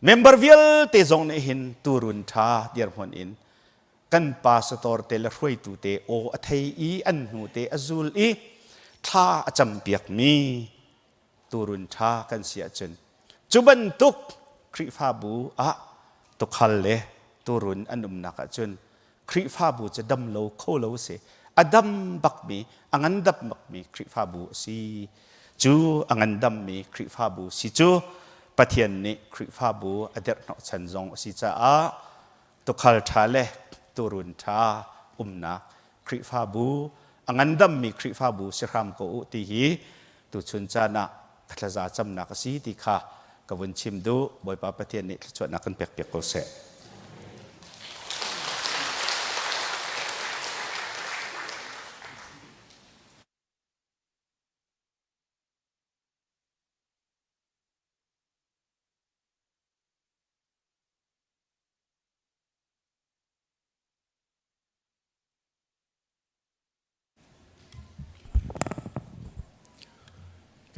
เมมเบอร์เวลเตจงเนหินตูรุนท่าเดียร์หุ่นอินกันปาสตอร์เตลรวยตัวเตโออัทยอันหูเตอซูลท่าจำเปียกมีตูรุนท่ากันเสียจนจุบันตุกคริฟาบูตุกขัลเลตูรุนอันนุมนักจนคริฟาบูจะดำโลโคโลเสอดัมบักมีอันดับบักมีคริฟาบูสีจูอันดัมมีคริฟาบูสีจูปะเทียนนี้คริฟาบูอเดรนอชันซงสีจ้าตุกขัลท่าเลตูรุนท่านักคริฟาบูอันดัมมีคริฟาบูเสรามโกอุติฮีตุชุนจานะทัศจาจำนักสีติค่ะกวนชิมดูบ่อยปาประเทศนี้ชวนนักกันเปียกๆก็เส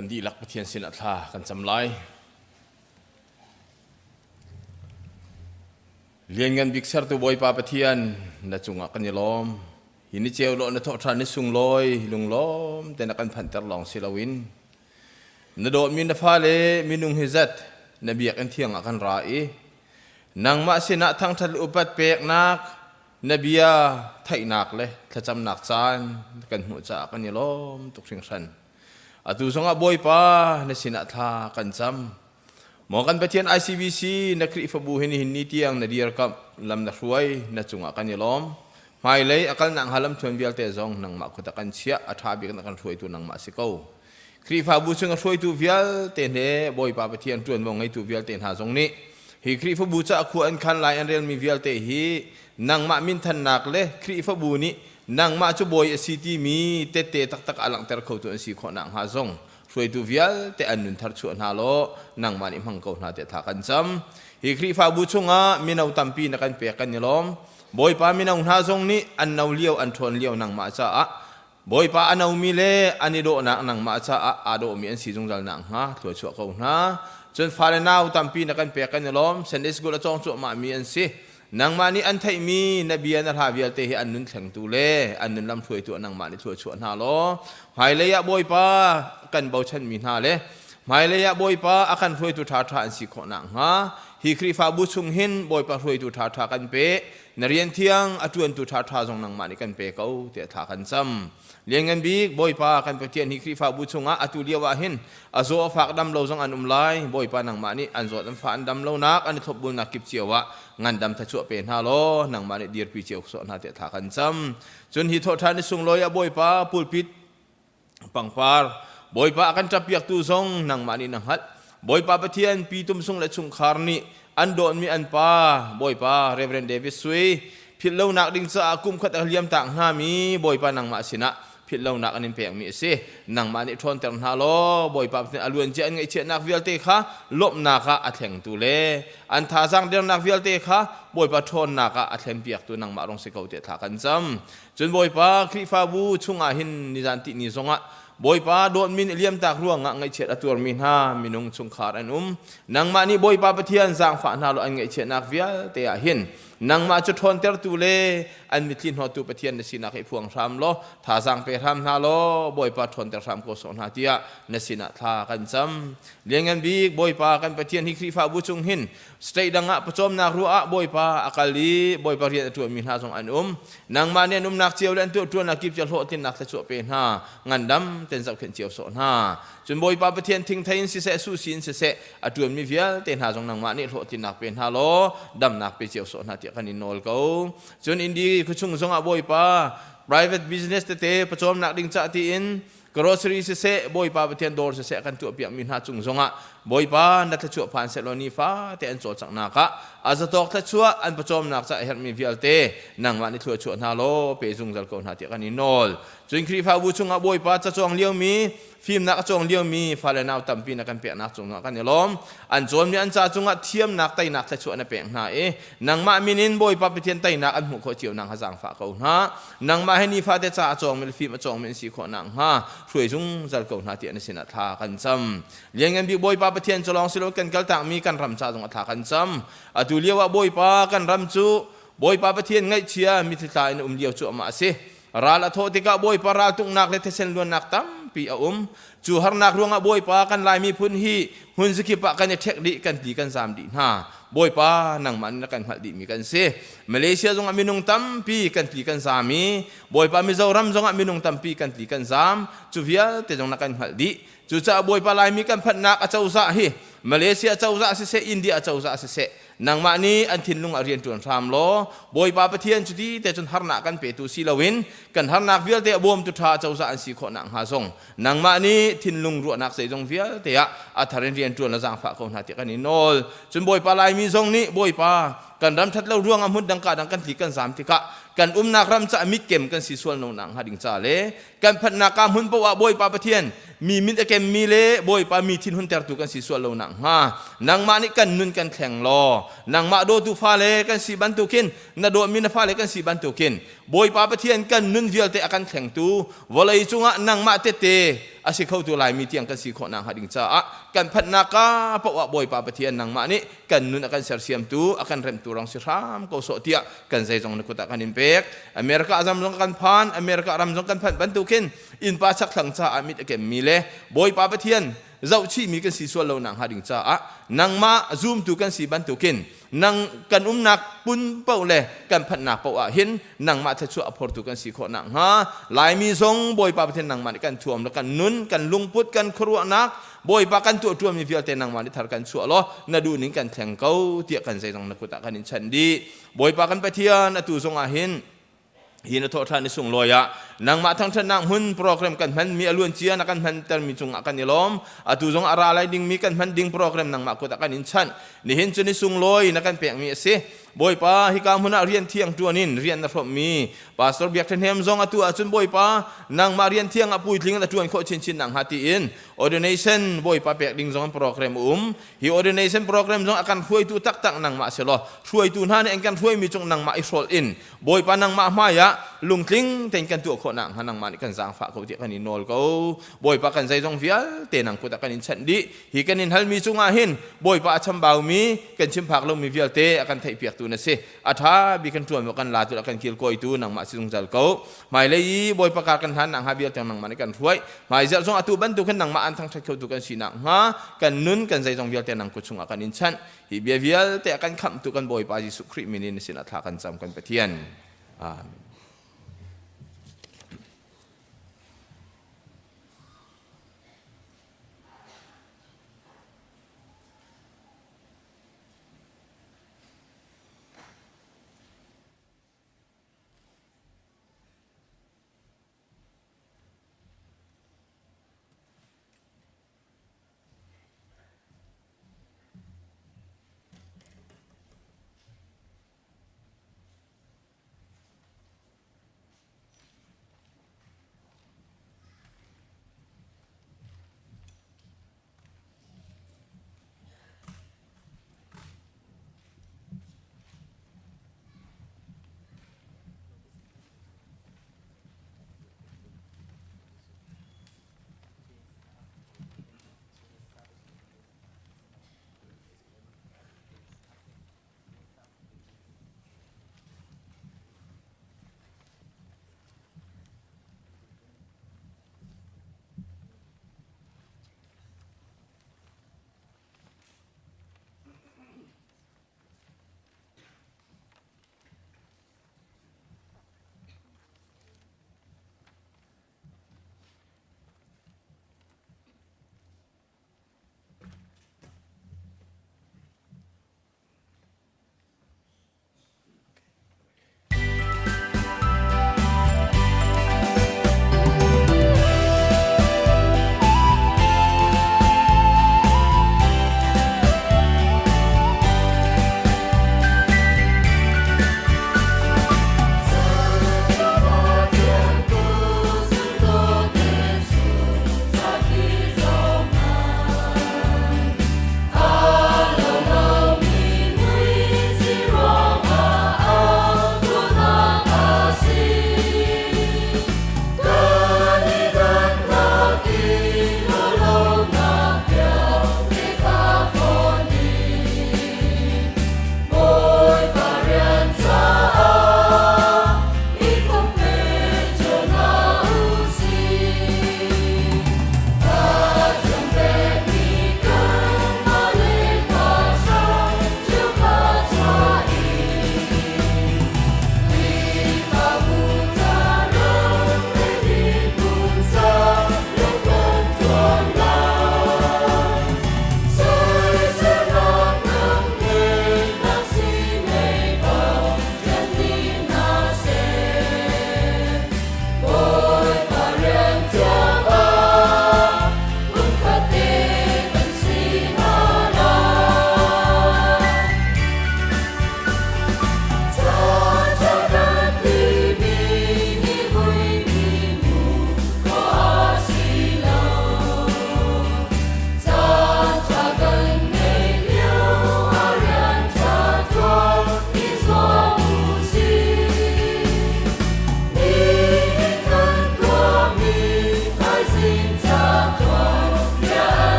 กันดีลักประเทียนสินธากันจำไลเรียนกันบิ๊กเซอร์ตัวบอยปาประเทียนนัดจุงกันยล้อมยินดีเจ้าโลนทอทรานิสุงลอยลุงล้อมแต่นักกันพันตร์ลองศิลวินนโดมินฟ้าเลมินุงฮิซัดนบีกันเที่ยงกันรายนางมาสินะทั้งทัดอุปัตเปกนักนบียไทยนักเลยถ้าจำนักซานกันหัวจ่ากันยล้อมตุกสิงสันอตุสงะบอยปาในสินะทากันจำหมอกันประเทศ ICBC นักคริฟบูหินนี่เตียงนัดเดียร์กับลำนักรวยนัดจุงกันยล้อมไม่เลยอากาศนังฮัลลัมชวนเบียลเตจงนังมาคุตะกันเชียอาทาบิกันกันรวยตัวนังมาสิเก้าคริฟบูซึ่งรวยตัวเบียลเตนเฮบอยปาประเทศจวนวงไงตัวเบียลเตนหาจงนี้ฮีคริฟบูจะขวานคันไลอันเรียลมีเบียลเตฮีนังมามินทันนักเลยคริฟบูนี้นังมาจูบอยสิตีมีเตเตตักอลังเตอร์เขาตัวสิขอนังหาจงรวยตัวเวียลแต่อันนุนทัดชวนฮาโลนังมานิมังเกาหน้าแต่ทากันจำฮิครีฟาบุชงะมินเอาตัมปีนักกันเปียกันยล้อมบอยปามินเอาหาจงนี้อันนาเลี้ยวอันทวนเลี้ยวนังมาจ้าบอยปาอันเอามีเลอันนี้โดนังมาจ้าอาโดมีอันสีจงจัลนังฮะตัวชัวเกาหน้าจนฟาเลนาเอาตัมปีนักกันเปียกันยล้อมเซนเดสกุลจงชัวมามีอันสินังมานี่อันไทยมีนบีอันฮาเวียลเตหิอันนุนแข็งตูเล่อันนุนลำถวยตัวนังมานี่ถวยชวนฮาโลหายเลยะบอยปากันเบาชันมีนาเล่ mai le ya boy pa akan hroi tu tha tha an si kho nang ha hi khri fa bu chung hin boy pa hroi tu tha tha kan pe narian thiang atuan tu tha tha jong nang mani kan pe kau te tha kan cham liangan bi boy pa kan pathian hi khri fa bu chunga atu liawa hin azo fak dam lo jong an lai boy pa nang mani an zo dam fa an dam lo nak an thop bul nak kip chiawa ngan dam tha chu pe na lo nang mani dir pi chiaw so na te tha kan cham chun hi tho tha ni sung loya boy pa pulpit pangpar boy pa akan tapiak tu zong nang mani nang hat boy pa pathian pi tum sung la chung kharni an don mi an pa boy pa Reverend David Sui phit lo nak ding cha akum khat aliam tak na mi boy pa nang ma sina phit lo nak anin pek mi se nang mani thon ter na lo boy pa pathian alun che ngai che nak vial te kha lop na kha atheng tu le an tha jang der nak vial te kha boy pa thon na kha athlem piak tu nang ma rong se kau te tha kan cham chun boy pa khri fa bu chunga hin ni jan ti ni zonga boy pa don min liam tak ruang ngai chet atur min ha minung chung khar an nang ma ni boy pa pathian jang fa na lo an ngai chet nak vial te a hin nang ma chu thon ter tu le an mitlin ho tu pathian na sina kai phuang ram lo tha jang pe ram na lo boy pa thon ter ram ko so na tia na sina tha kan cham lengan bi boy pa kan pathian hi khri fa bu chung hin straight danga pachom na ruwa boy pa akali boy pa rian tu min ha jong an nang ma ne nak chiaw len tu na kip chal ho tin nak ta chu pe na ngandam ten zau khen chiaw so na chun boy pa pathian thing thain si se su sin se atuam mi vial ten ha jong nang ma ni ho tin nak pen ha lo dam nak pe chiaw so na ti kan in nol ko chun indi khu chung zong a boy pa private business te pachom nak ding cha ti in grocery se boy pa pathian dor se kan tu piak min ha chung zonga boy pa na ta chu phan se lo ni fa te an cho chak na ka azatok ta chu an pachom nak cha her mi vial te nang ma ni thua chu na lo pe jung zal ko na ti kan in nol chun khri fa bu chunga boy pa cha chong liau mi phim nak chong liau mi fa le naw tam pi na kan pe nak chung kan ni lom an chom ni an cha chunga thiam nak tai nak ta chu na pe na nang ma minin boy pa pathian tai nak an mu kho chiu nang ha jang fa ko na nang ma he ni fa te cha chong mi phim chong mi si kho nang ha hrui jung zal ko na ti an sin tha kan cham liangan bi boy pa pathian cholong silo kan kal tak mi kan ram cha jong tha kan cham atu liawa boy pa kan ram chu boy pa pathian ngai chia mi thita in liau chu ma se rala tho tika boy pa ral tung nak le thesen luan nak tam pi a chu har nak ruanga boy pa kan lai mi phun hi hun ziki pa kan thek di kan ti kan zam di ha boy pa nang man na kan hal di mi kan se Malaysia jong aminung tam pi kan ti kan zami boy pa Mizoram jong aminung tam pi kan ti kan zam chu vial te jong na kan hal di chu cha boy pa lai mi kan phat nak a chau za hi Malaysia chau za se India chau za se nang ma ni an thin lung arian tuan ram lo boy pa pathian chu ti te chun har na kan pe tu si lawin kan har nak vial te bom tu tha chau za an si kho nang ha zong nang ma ni thin lung ru nak sei jong vial te a atharin rian tuan la jang fa ko na te kan ni nol chun boy pa lai mi zong ni boy pa kan ram that lo ruang amhun dang ka dang kan ti kan zam ti ka kan nak ram cha mit kem kan si sual no nang ha ding cha le kan phat na kam hun pa wa boy pa pathian mi mit kem mi le boy pa mi thin hun ter tu kan si sual lo nang ha nang ma ni kan nun kan thleng lo nang ma do tu fa le kan si ban tu kin na do mi na fa le kan si ban tu kin boy pa pathian kan nun vial te akan thleng tu volai chunga nang ma te asi khau tu lai mi tiang kan si kho nang ha ding cha a kan phat na ka pa wa boy pa pathian nang ma ni kan nun akan ser siam tu akan rem tu rang si ram ko so tia kan zai jong na ku ta kan in pek Amerika azam jong kan phan Amerika ram jong kan phat ban tu kin in pa chak thlang cha amit kem mi le boy pa pathian zau chi mi kan si sual lo nang ha ding cha a nang ma zoom tu kan si ban tu kin nang kan nak pun pau le kan phat nak pau a hin nang ma tha chu apor tu kan si kho nang ha lai mi zong boy pa pathian nang ma kan thuam lo kan nun kan lungput kan khru nak boy pa kan tu mi vial te nang ma ni thar kan chu lo na du ning kan thleng kau tia kan zai jong na ku ta kan in chan di boy pa kan pathian atu zong a hin hin tho than ni sung loya nang ma thang than nang hun program kan man mi alun chia na kan man ter mi chung akan nilom atu jong ara lai ding mi kan man ding program nang ma ko ta kan in chan ni hin chu ni sung loi na kan pek mi se boy pa hi kam huna rian thiang tuanin rian na from mi pastor biak then hem zong atu achun boy pa nang ma rian thiang apui thling na tuan kho chin nang hati in ordination boy pa pek ding zong program hi ordination program zong akan huai tu tak nang ma se lo huai tu na ni kan huai mi chung nang ma i roll in boy pa nang ma ya lungtling ten kan tu kho nang hanang ma ni kan jang fa ko ti kan in nol ko boy pa kan zai jong vial te nang ko ta kan in chan di hi kan in hal mi chunga hin boy pa acham bau mi kan chim phak lo mi vial te akan thai piak tu na se atha bi kan tuam kan la tu kan kil koi tu nang ma sung jal ko mai lei boy pakar kan han nang habial tang nang man kan huai mai zel song atu ban tu kan nang ma an thang thak tu kan sina nga kan nun kan zai jong bial te nang kuchung akan inchan hi bia bial te akan kham tu kan boy pa Jesu Christ minin sin atha kan cham kan pathian amen.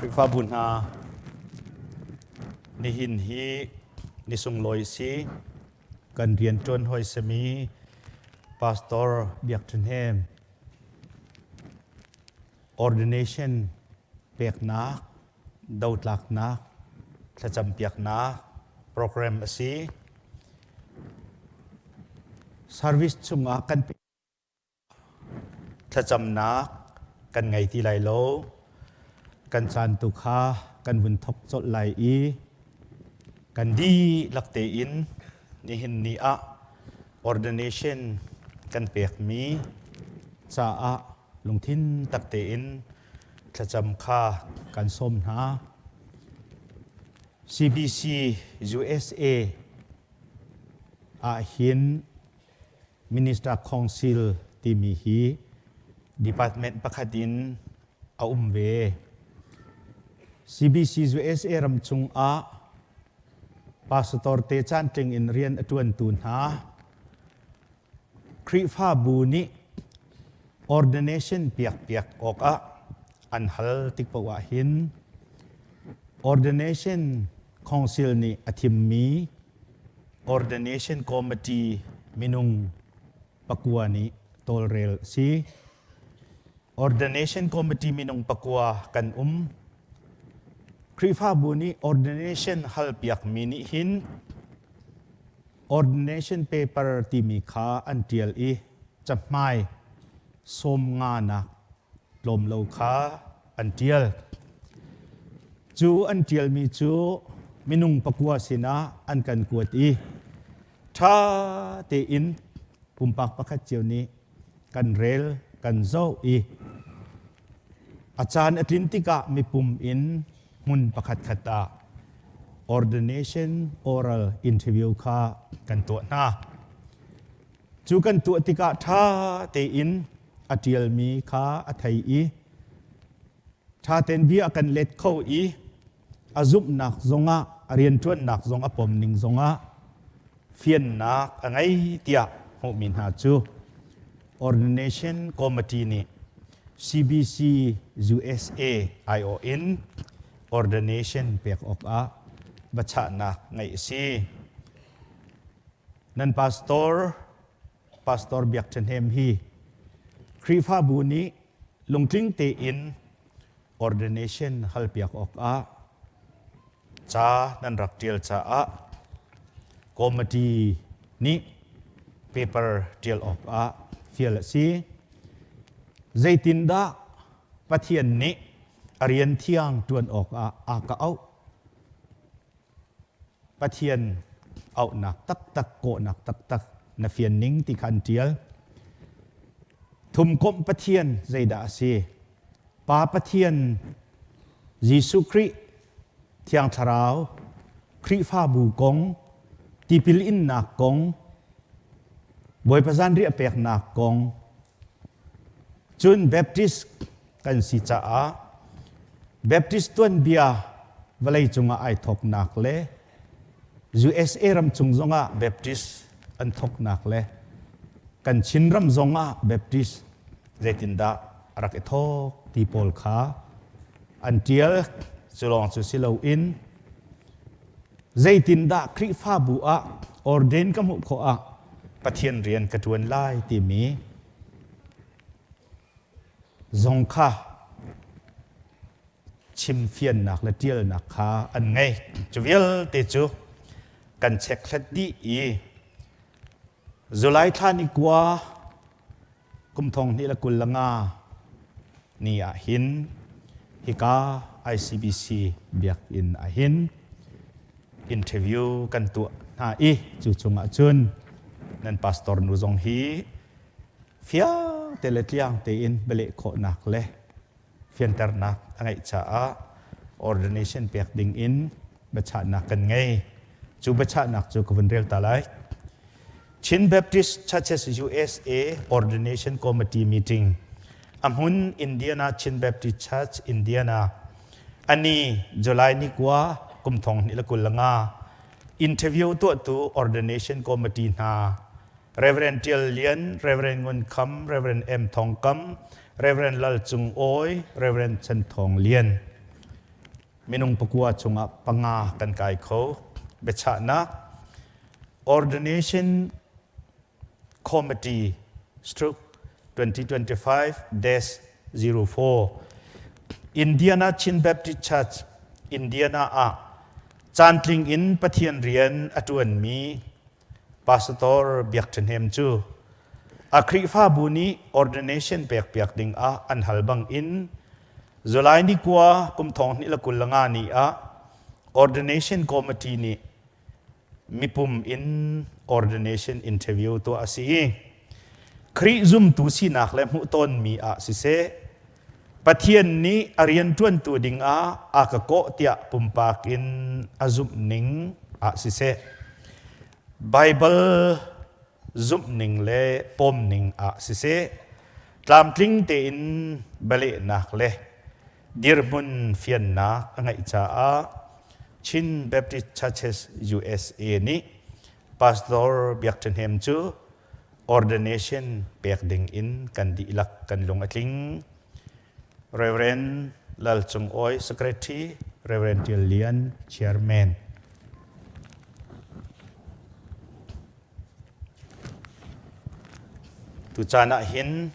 ริฟ้าบุญนานิหินฮีนิสุงลอยสีกันเรียนจนหอยสมีพาสตอร์เบียกทันเฮม ordination เปียกนักดาวลักนักถ้าจำเปียกนักโปรแกรมสี service ชุงอากันถ้าจำนักกันไงที่ไหลโลกันจานตุคากันวุ่นทบจดไหลอีกันดีลักเตอินนี่หินนี่อะ ordination กันเปียกมีจ้าอะลงทิ้นตักเตอินถ้าจำคากันส้มหา CBC USA อาหิน Minister Council ที่มีฮี Department ประคดินเอาเว CBC USA รำจุงอาพาสตอร์เตจันจึงอินเรียนอตวนตูนหาคริฟ้าบูนิ ordination เปียกออกอันฮัลติกปวะหิน ordination council นี่อธิมมี ordination committee มินุงปะกัวนี้ตอลเรลซี ordination committee มินุงปะกัวกันคริฟ้าบุนี ordination ฮัลเปียกมินิหิน ordination paper ที่มีค่าอันเดียลอีจับไม่สมงานักลมเลวค่าอันเดียลจูอันเดียลมีจูมินุงปะกัวสินะอันกันกวดอีถ้าเตอินปุ่มปักประคัดเจียวนี้กันเรลกันโซอีอาจารย์อตินติกะมีปุ่มอินมุนประคัดขัดตา ordination oral interview ค่ากันตัวหน้าจูกันตัวติกะท่าเตอินอติลมีค่าอทัยอีท่าเต็นเบียกันเล็ดเข้าอีอาซุบหนักซงะเรียนชวนหนักซงะปมนิงซงะเฟียนหนักอะไรเตียหูมินหาจู ordination committee นี่ CBC USA ION ordination เปียกออกบัชนักไงสินั่นพาสตอร์เบียกเชนเฮมฮีครีฟ้าบูนี้ลงทิ้งเตอิน ordination ฮัลเปียกออกจ้านั่นรักเดียลจ้าcommittee นี้ paper เดียลออกเฟียลซีใจตินดาปะเทียนนี้เรียนเที่ยงตวนออกกะเอาปะเทียนเอาหนักตักโกหนักตักนเฟียนนิ่งที่คันเจียลทุมกบปะเทียนใจดาซีปาปะเทียนยิสุคริเที่ยงทราวคริฟ้าบูกงตีปิลอินนักกงบอยประจันเรียเปียกนักกงจุนเบปติสกันสิจ้าเบปติสตัวนเบียเวลัยจงไอทอกนักเล่ USA รำจงจงเบปติสอันทอกนักเล่กันชินรำจงเบปติสเจตินดารักทอกตีโพลขาอันเดียลจุลองจุสิลาวอินเจตินดาคริฟ้าบัวออร์เดนกมุขโอปะเทียนเรียนกระทวนไล่ตีมีจงค่าชิมเฟียนนักและเดียลนักขาอันไงจูเวลเตจูกันเช็คลัดดีอีจุลัยท่านิกว่ากุมทองนี่ละกุลละงานี่หินฮิกา ICBC เบียกอินหินอินเทอร์วิวกันตัวน่าจูจงจุนนั่นพาสตอร์นูจงฮีเฟียเตเลตยังเตอินเบลโคนักเลเฟียนเตอร์นักอะไรจ้า ordination เปียกดิ่งอินบัชนักกันไงจูบัชนักจูกวันเรียลตาไลชินเบปติส Churches USA ordination committee meeting อัมหุนอินเดียนาชินเบปติส Church อินเดียนาอันนี้จุลัยนี่กว่ากุมทองนี่ละกุลละงาอินเทอร์วิวตัว ordination committee นา Reverend Tiel Lien Reverend Ngun Kam Reverend M Thong Kam Reverend Lal Chung Oi Reverend Chen Thong Lien minung pakua chunga panga kan kai kho becha na ordination committee stroke 2025-04 Indiana Chin Baptist Church Indiana a chantling in pathian rian atuan mi pastor biaktenhem chu akri fa buni ordination pek ding a an halbang in Zulai ni kwa kum thong ni la kulanga ni a ordination committee ni mipum in ordination interview to asi khri zum tu si nak le mu ton mi a si se pathian ni arian tuan tu ding a ka ko tia pumpak in azum ning a si se bible zum ning le pom ning a si se tlam tling te in bale nak le dirmun fian na angai cha a Chin Baptist Churches USA ni pastor biaktenhem chu ordination pek ding in kan di ilak kan lung atling Reverend Lal Chung Oi secretary Reverend Lian chairman tu chana hin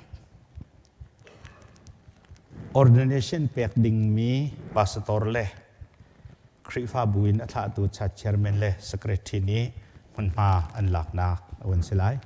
ordination pek ding mi pastor le khri fa buin atha tu chat chairman le secretary ni hun ma an lak na awan silai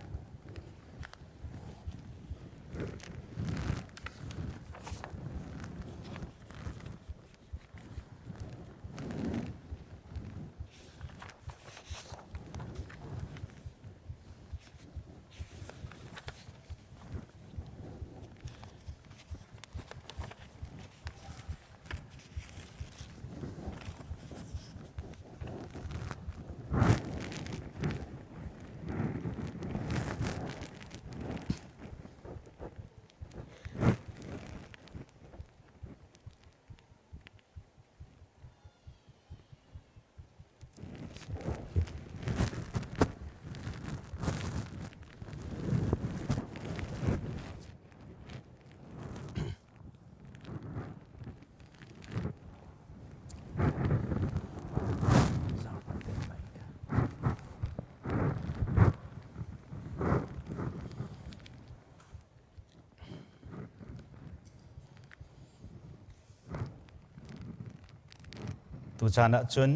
tu chana chun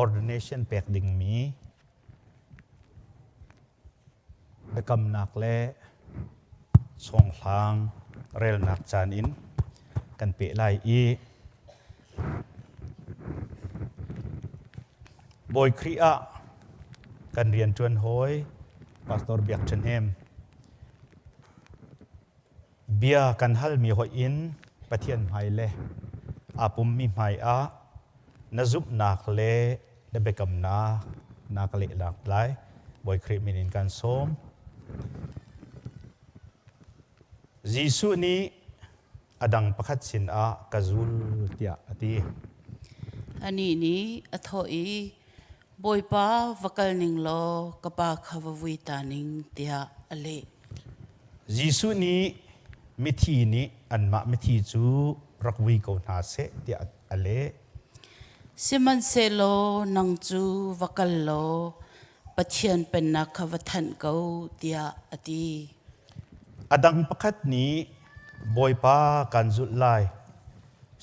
ordination pek ding mi bekam nak le song hlang rel nak chan in kan pe lai i boy kria kan rian chuan hoi pastor biak chen em bia kan hal mi ho in pathian mai le apum mi mai a na zup nak le na bekam na nak le lak lai boy kri minin kan som Jisu ni adang pakhat sin a kazul tia ati ani ni athoi boipa vakal ning lo kapa khawwi ta ning tia ale Jisu ni mithi ni anma mithi chu rakwi ko na se tia ale siman se lo nang chu vakal lo pathian pen na khawathan ko tia ati adang pakhat ni boipa kanzul lai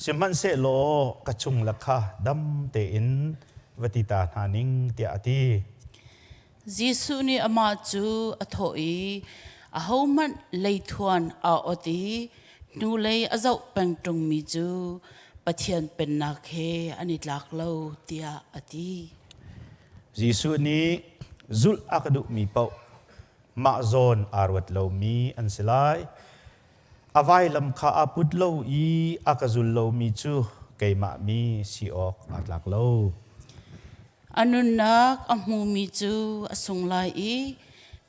siman se lo kachung lakha dam te in watita haning tia ati Jisu ni ama chu athoi ahoman leithuan a oti nu lei azau peng tung mi chu pathian pen na khe ani tlak lo tia ati Jisu ni zul akadu mi pau ma zon arwat lo mi ansilai avai lam kha aput lo i akazul lo mi chu keima mi siok atlak lo anunak amu mi chu asung lai i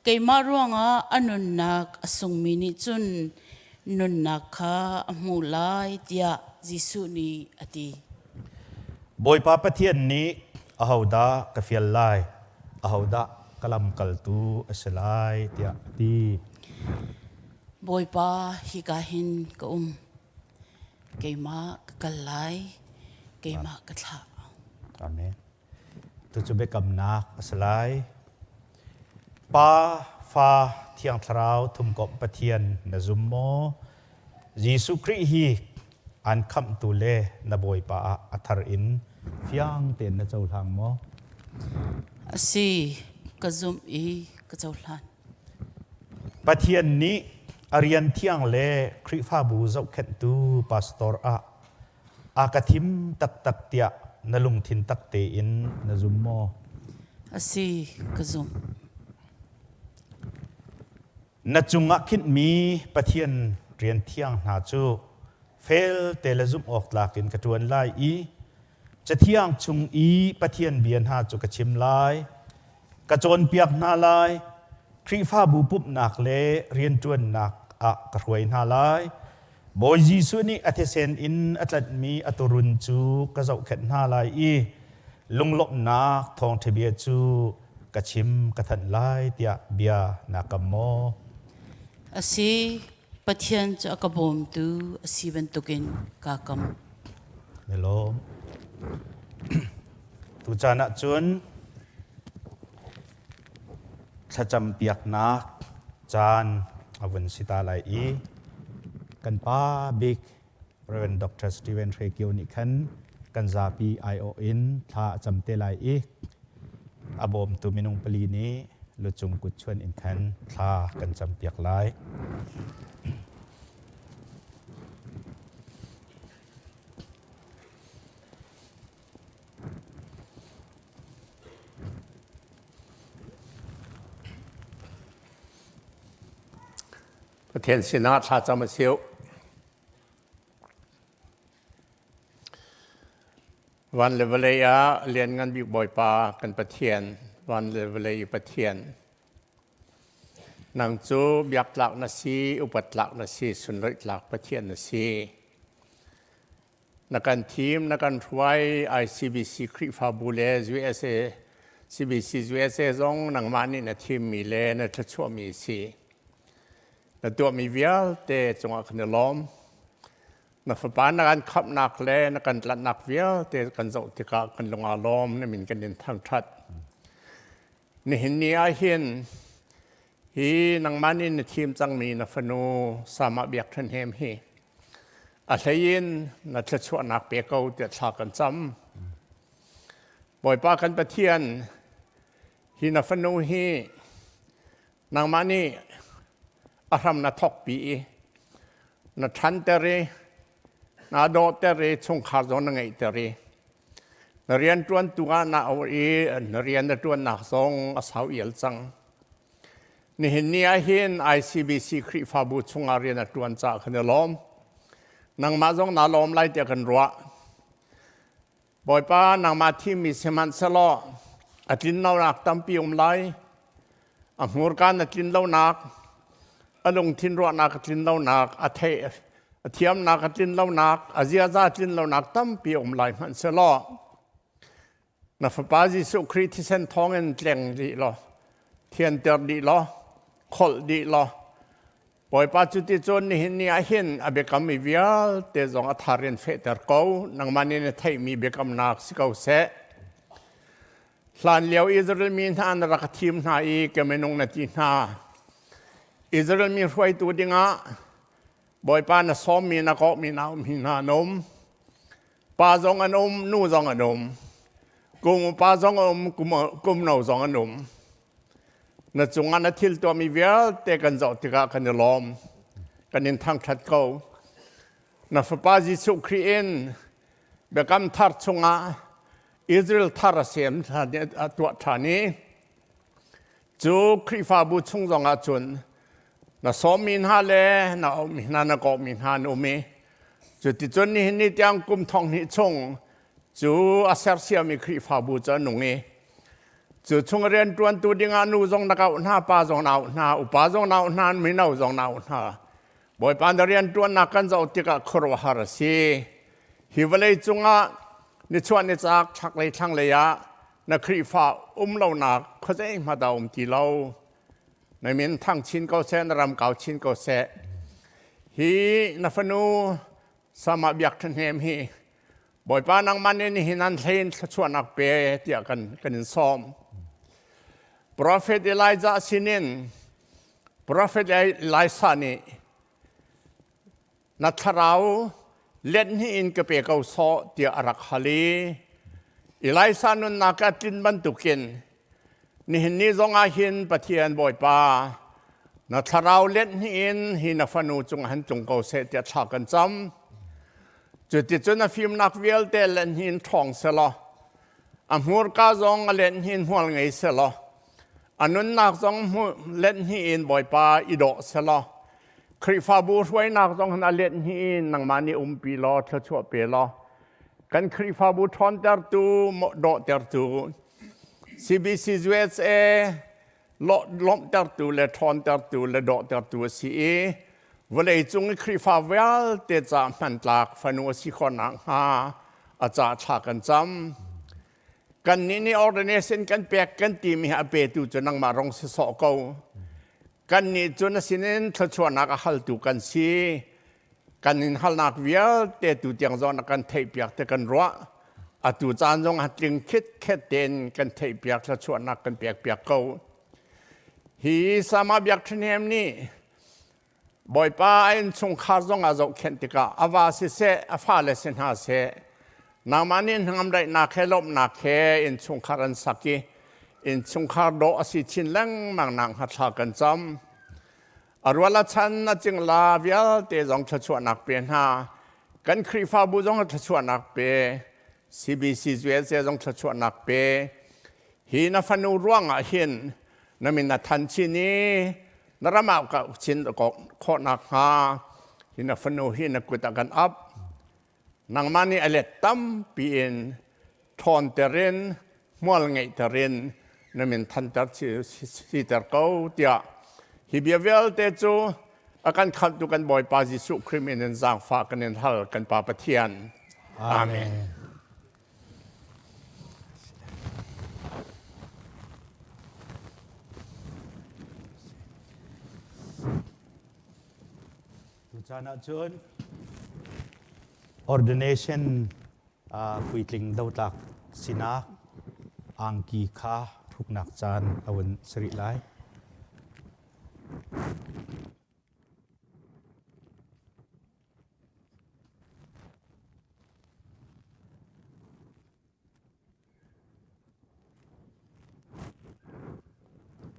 keima ruanga anunak asung mi ni chun nunnak kha amu lai tia Jisu ni ati boipa pathian ni ahoda kafial lai ahoda kalam kaltu asalai tia ati boipa hikahin keima kalai เกมากระทะ อาเมนตุจุเบกัมนักสลายป้าฟ้าเที่ยงทราวทุมกบปะเทียนนซุมโมยิสุคริฮีอันคำตุเลนบอยป้าอัทรอินฟิยังเต็นนเจ้าทางโม si ka zum i ka chawhlan ปะเทียนนี้อริยันเที่ยงเลคริฟ้าบูเจ้าเข็นตูปาสตอร์อากาทิมตักตักเตียนลุงทินตักเตอินนซุมโม si ka zum นจุงะคิดมีปะเทียนเรียนเที่ยงหาจูเฟลเตลซุมออกลากินกระจวนไลอีจะเที่ยงจุงอีปะเทียนเบียนหาจุกระชิมไลกระจวนเปียกนาไลครีฟ้าบูปุบหนักเลเรียนจวนหนักกระรวยนาไลบอยจีสุนี่อัตเซนอินอัตลัดมีอัตรุนจูกระเจ้าเข็นนาไลอีลุงลบนักทองเทเบียจูกระชิมกระทันไลเตียเบียนักโมsi pathian cha ka bom tu si ben tukin ka kam เมลมตุจานะจวนถ้าจำเปียกนักจานอวันสิตาไลอีกันป้าบิ๊กเรเวนด็อกเตอร์สตีเวนเทรกิโอนิคันกันซาปีไอโออินถ้าจำเตไลอีอบอมตุมินุงปลีนี้ลุจุงกุดชวนอินคันถ้ากันจำเปียกไลประเทศสินาชาจามาเซียววันเลเวลยาเรียนงานบิบอยปากันประเทียนวันเลเวลยประเทียนนางจูบยักหลักนาซีอุปัตหลักนาซีสุนทรหลักประเทียนนาซีนักการทีมนักการไว้ ICBC คริฟาบูเลส USA CBC USA ซองนังมานี่นะทีมมีเลนะทัชวมีซีนตัวมีเวียลเตจงอักเนล้อมนักฝปานนักการขับนักเล่นักการลัดนักเวียลเตกันเจ้าติกากันลงอารมณ์นี่มินกันดินทางทัดนี่เห็นนี่อาเห็นฮีนังมานี่ในทีมจังมีนักฟนูสามารถเบียกทันเฮมฮีอะไรยินนักจะชวนนักเปียกเอาเดือดชากันจำบ่อยป้ากันประเทียนฮีนักฟนูฮีนังมานี่อารมณ์นัทอกปีนัทันเตเรนาโดเตเรชงขาจนังไงเตเรนเรียนจวนตัวนาเอานเรียนจวนนักทรงอาสาวเอลจังนี่เห็นนี่เห็น ICBC คริฟาบูชงอาเรียนจวนจากขนล้อมนางมาจงนาล้อมไล่เดียกันรัวบ่อยป้านางมาที่มีสมันสลออัดลินเล่านักตั้มปีอมไล่อังหูการอัดลินเล่านักอลงทินรัวนักลินเล่านักอาเทเทียมนักลินเล่านักอาเซียซาลินเล่านักตั้มปีอมไล่มันสลอนับป้าจิสุคริที่เส้นท้องเงินแหล่งดีหรอเทียนเตอร์ดีหรอขลดีหรอปล่อยป้าจุดที่จนนี่เห็นนี่เห็นอเบกามีเวียลเตจงอัฐารีนเฟเตอร์เก้านังมันนี่ไทยมีเบกามนักสิเก้าเสหลานเลี้ยวอิสราเอลมีท่านรักทีมนาอีกเมนงนาทีนาอิสราเอลมีรวยตัวดิ่งบ่อยป้าน่ะซ้อมมีนักมีนาวมีนานมป้าจงอนมนู่จงอนมกุมป้าจงอนมกุมนาวจงอนมนัดจงอันทิลตัวมีเวียเตกันเจ้าติกากันล้อมกันนินทางทัดเขานับป้าจิสุครีเอนเบกำทัดจงอาอิสราเอลทาร์เซียมตัวฐานีจูคริฟาบุชงจงอาจุนน่ะสอมินฮาเลน่ะเอามินานกอมินฮานุเมจุดที่จนนี่นี่ที่อังกุมทองนี่ชงจูอาเซอร์เซียมีคริฟาบุจะนุ่งเอจูชงเรียนตัวตัวดิ่งานูจงนักเอาหน้าป้าจงนาวหน้าอุปาจงนาวหน้าไม่นาวจงนาวหน้าบ่อยปานเรียนตัวนักกันจะอุติกะครัวหาร์ซีฮิวเลยจงอานิชวนนิจักชักเลยช่างเลยะนักคริฟาเหล่านักเขาจะเองมาดาวตีเหล่าในมินทั้งชินเกาเซนรำเก่าชินเกาเซฮีนัฟนูสมาบิกทันเฮมฮีบ บ่อยป้านางมันนี่หินันเทนชวนนักเปย์เตียกันซ้อม Prophet Elijah sinin Prophet Elisha ni natharau len hi in ka pe kau so tia arak hali Elisha nun nakatin bantukin ni hin zonga hin pathian boy pa natharau len hi in hinafanu chung han chung kau se tia thakan cham chuti chuna film nak vial te len hin thong selo amur ka zong len hin hwal ngai selo anun nak zong len hi in boy pa ido seloคริฟาบูช่วยนักจงหันเล่นหินนังมานีปีล้อเธอชั่วเปลอกันคริฟาบูทอนเตอร์ตูโมดเตอร์ตู CBC USA ล้มเตอร์ตูและทอนเตอร์ตูและดเตอร์ตูซีวันนี้จงคริฟาเวลเตจามันหลักฟันวสิคนนังฮาอาจารย์ฉากันจำกันนี้ออร์แกไนเซชันกันเปียกกันทีมีอาเปตูจนังมารองสิสอกเอากันนี้จนสินินทชวนนักฮัลตุกันซีกันนินฮัลนักเวียเตตุเตียงจอนกันเทปียกเตกันรัวอตุจานจงหัดจึงคิดแค่เต็นกันเทปียกทชวนนักกันเปียกเกาฮีสามาเบียกทนเฮมนี่บ่อยป้าอินชงคาร์จงอาจจะเข็นติกาอาวาสิเซอฟาเลสินหาเซนามานินทำได้นักเคลบนักเคอินชงคารันสักีอินชงคาร์โดอสิชินลังมังนังหัดฉากันจำอรวลชันน่ะจึงลาเวียเตจงชวนนักเปียนหากันครีฟาบูจงชวนนักเป CBC จวยเซจงชวนนักเปฮีนัฟนูร่วงหินนมินทันชินีนรมากับชินก็ขอนักหาหินฟนูหินกุตกันอับนางมานีอเลตตัมปีนทอนเตเรนมัวลไงเตเรนนมินทันตัดสิเตอร์เก้าเตียฮิเบียเวลเตจูอาการขัดดูกันบ่อยปาจิสุคริมินจางฝากกันในทัลกันปาปะเทียนอาเมนทุกท่านชน ordination คุยถึงดาวตักสินะอังกีขาทุกนักจานอวันสริไล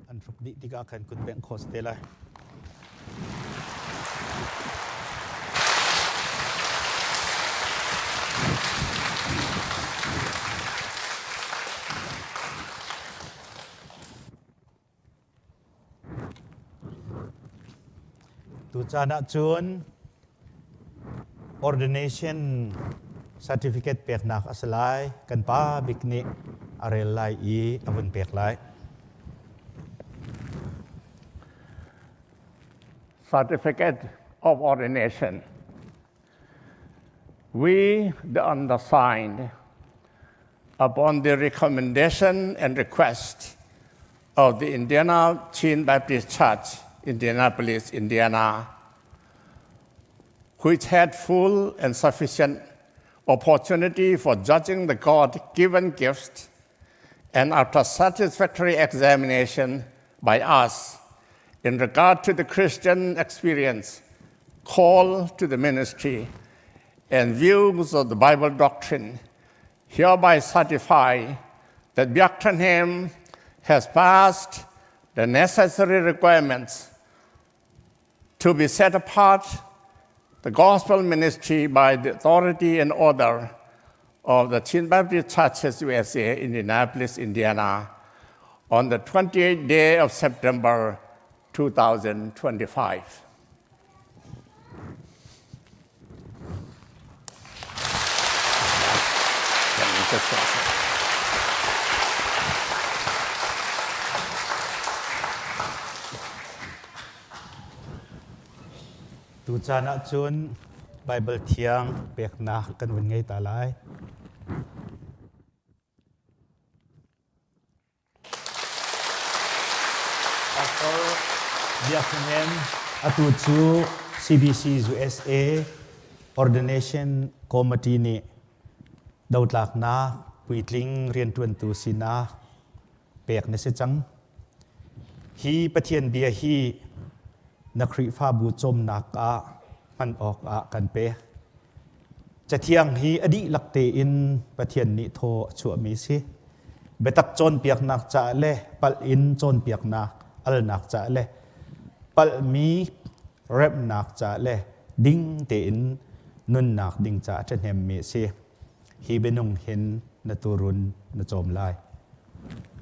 อันทุกดิที่ก็กันคุณแบงค์โคสเตลัยตุจานะจวน ordination certificate เปียกนักอัสไลกันป้าบิกนิอะไรไลอีอวันเปียกไล Certificate of ordination we the undersigned upon the recommendation and request of the Indiana Chin Baptist Church Indianapolis, Indiana, which had full and sufficient opportunity for judging the God-given gifts, and after satisfactory examination by us in regard to the Christian experience, call to the ministry, and views of the Bible doctrine, hereby certify that Byaktranhem has passed the necessary requirements to be set apart the gospel ministry by the authority and order of the Chin Baptist Churches USA, Indianapolis, Indiana, on the 28th day of September 2025. Tu chana chun Bible thiang pek na kan wen ngai ta lai Pastor Biaknen atu chu CBC USA ordination committee ni ดาวหลักนาปุยลิงเรียนตวนตูสินาเปียกในเสจังฮีปะเทียนเบียฮีนักคริฟ้าบูจมนักมันออกกันเปจะเที่ยงฮีอดีหลักเตอินปะเทียนนิโทชัวมีสิเบตักจนเปียกนักจะเล่ปัลอินจนเปียกนักอัลนักจะเล่ปัลมีเร็บนักจะเล่ดิ้งเตอินนุนนักดิ้งจะเทนเฮมมีสิฮีเบนุงเห็นนตูรุนนโจมไล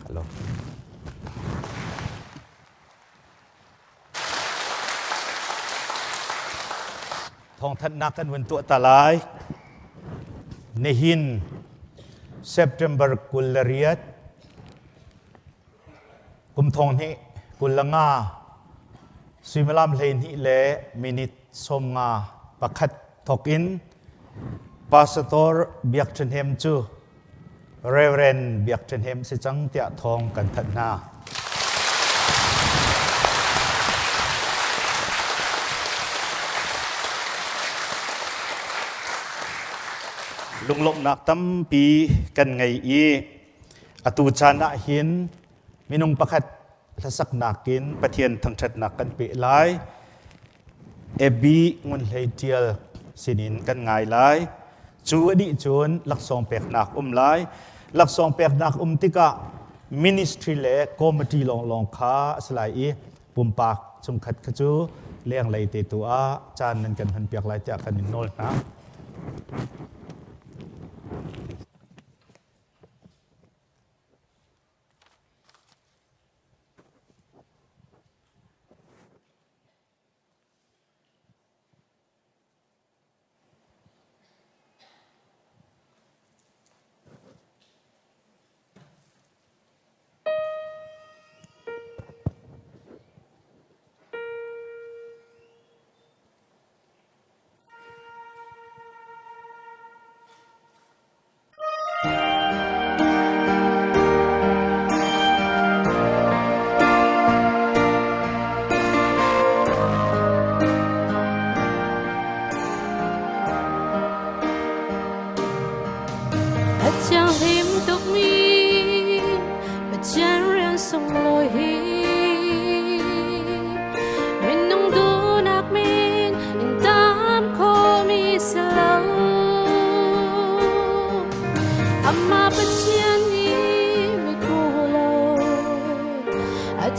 ฮัลโหลทองทัดนักกันวันตัวตาลายในหินเซปเทมเบอร์กุลเรียดกุมทองนี้กุลงาสุมลามเลนฮิเลมินิตสมงาปักขัดทอกอินพาสตอร์เบียกเทนเฮมจูเรเวเรนเบียกเทนเฮมสิจังเตียทองกันทัดนาลุงลบนักตั้มปีกันไงอีอตูจานะหินมินุงประคัดละสักนักกินปะเทียนทั้งชัดนักกันเปไลเอบีงุนเลยเทียลสินินกันไงไลจูอดีจวนลักษองเปกนักไลลักษองเปกนักติกะมินิสทรีเล่คอมมิตี้ลองค้าสลายปุ่มปากจุงขัดขจูเลี้ยงเลยเตตัวจานนั้นกันหันเปียกไลจากกันนินโนลนะ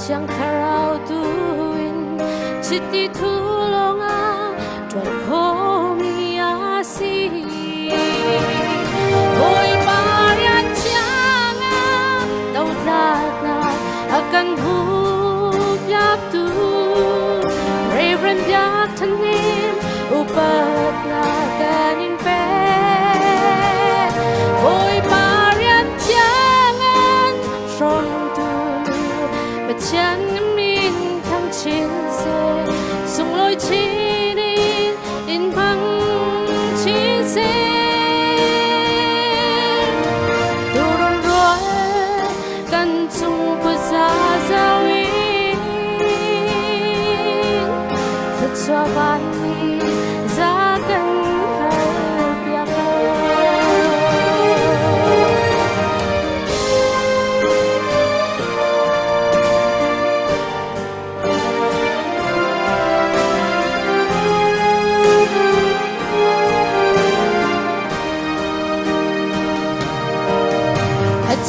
chẳng khao tuin chiti thulonga trai ko mi asi oi parian changa dau na akan hu yak tu reverend yak thanim upat na kanin pe oi parian changan son chẳng min thăng chiến xe sung lối chi đi in băng chiến xe tu rôn rối căn chung của gia giao in thật cho bạn đi ra căn hờ biạc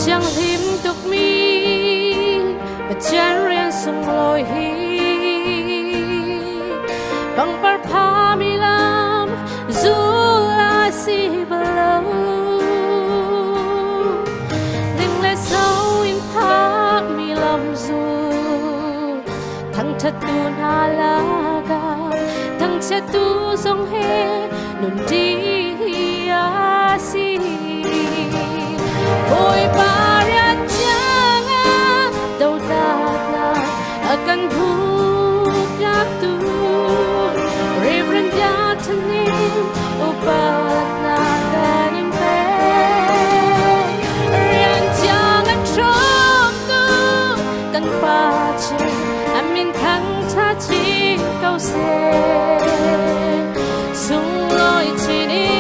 chẳng hiếm tục mi và chẳng riêng sung lối hi bằng par pa mi lam dù là si bao đừng lẽ sâu im thác mi lam dù thằng thật tu na la ga thằng chết tu song he nun đi a si ôi parian changa đâu na akan huk yak tu reverend yak thanim upat na kanin pe rian changa trong tu kan pa chi amin thang tha chi kau se sung loi chi ni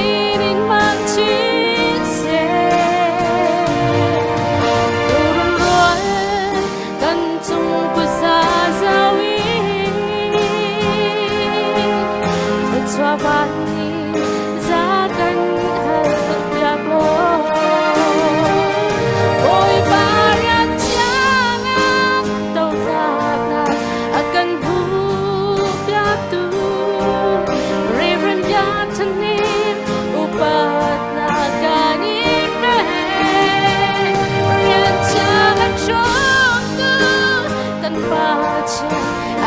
bani zakan harap lo boy barat jangan tau takna akan budak tu Reverend Yatanin upat na ganit rian jangan chong tu kan baca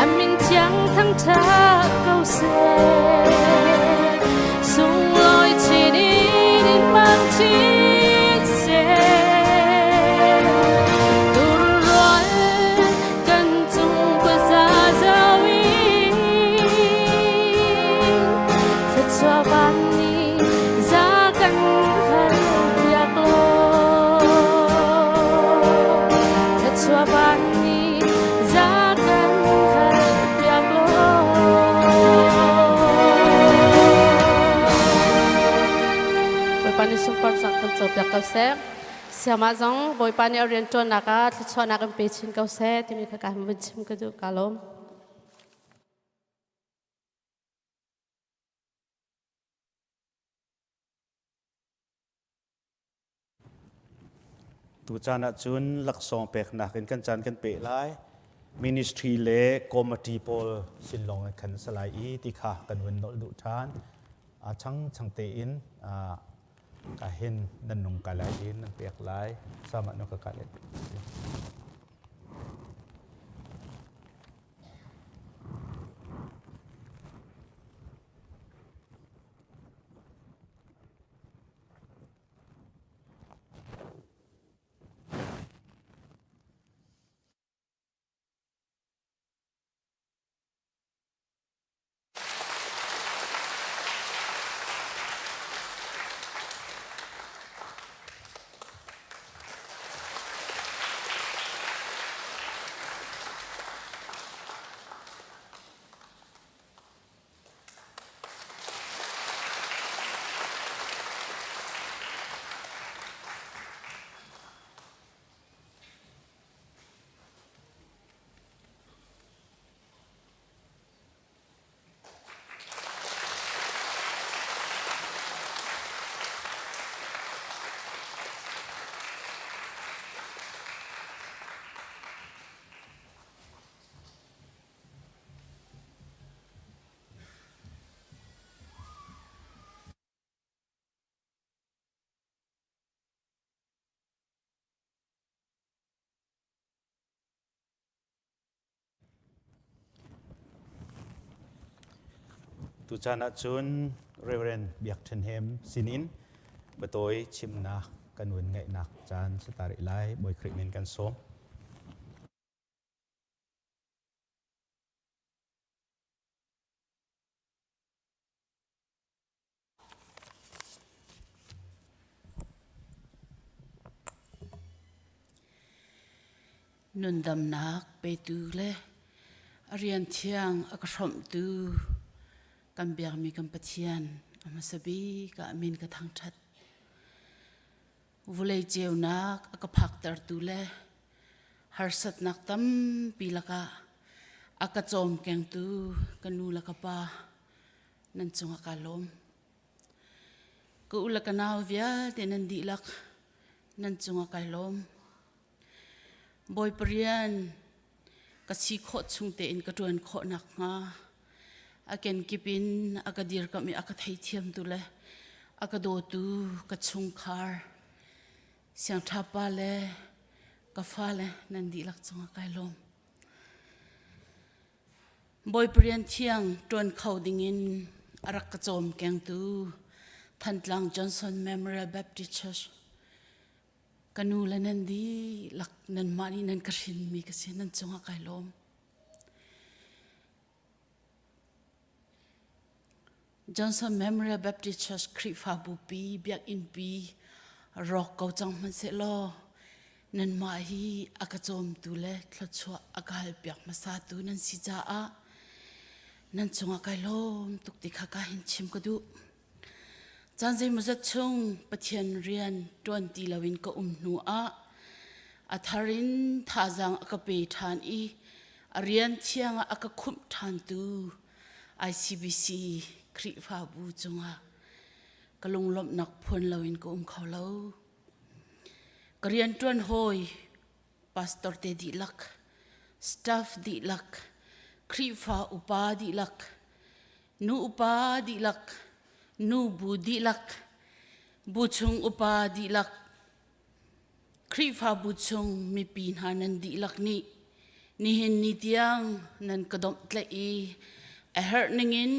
amin chẳng thăng thác câu xe sung lối chỉ đi đến mang chiếc xe tu rồi cần tung qua ra giao in thật cho ban ni ra căn khăn giặc lo thật cho ban ni ra căn khăn giặc lo boy pani super sak kan chop yak kau se siama jong boy pani orian ton naka thchona kan pechin kau se timi ka kam bchim ka du kalom tu chana chun lak song pek na kan chan kan pe lai ministry le committee pol sin long kan salai I ti kha kan wen dol du than a chang te in ka hin nan nung ka lai in nan pek lai sama no ka le tu chana chun Reverend Biaktenhem sinin batoi chimna kan wen ngai nak chan satari lai boy krimen kan som nun dam nak pe tu le arian thiang akashom tu kan biak mi kan pathian amasabi ka amin ka thang that vulei jeu nak akaphak tar tu le harsat nak tam pilaka akachom keng tu kanu laka pa nan chunga kalom ko ulaka naw via tenan dilak nan chunga kalom boy prian ka si kho chungte in ka tuan kho nak nga aken kipin akadir kami akathai thiam tu le akado tu ka chung khar siang thapa le ka fa le nan di lak chunga kailom boy prian thiang tuan khau ding in arak ka chom keng tu Thantlang Johnson Memorial Baptist Church kanu la nan di lak nan mani nan karin mi kasi nan chunga kailom Johnson Memorial Baptist Church Khrip Pha Bu Pi Biak In Pi Rock Kau Chang Man Se Lo nan ma hi akachom tu le thlachwa akal piak masa tu nan si ja a nan chunga kailom tukti kha ka hin chim ka du Janjai muzat chung pathian rian 20 lawin ko nu a atharin thajang akape than I arian thianga akakhum than tu ICBC คริฟ้าบูจงะกะลุงลบนักพลเราอินก็เขาเรากเรียนจวนหอยพาสตอร์เตดิลักสตาฟดิลักคริฟ้าอุปาดิลักนูอุปาดิลักนูบูดิลักบูชงอุปาดิลักคริฟ้าบูชงมีปีนหานันดิลักนี่นี่เห็นนิดยังนันกระดมเตลีเฮร์นิงิน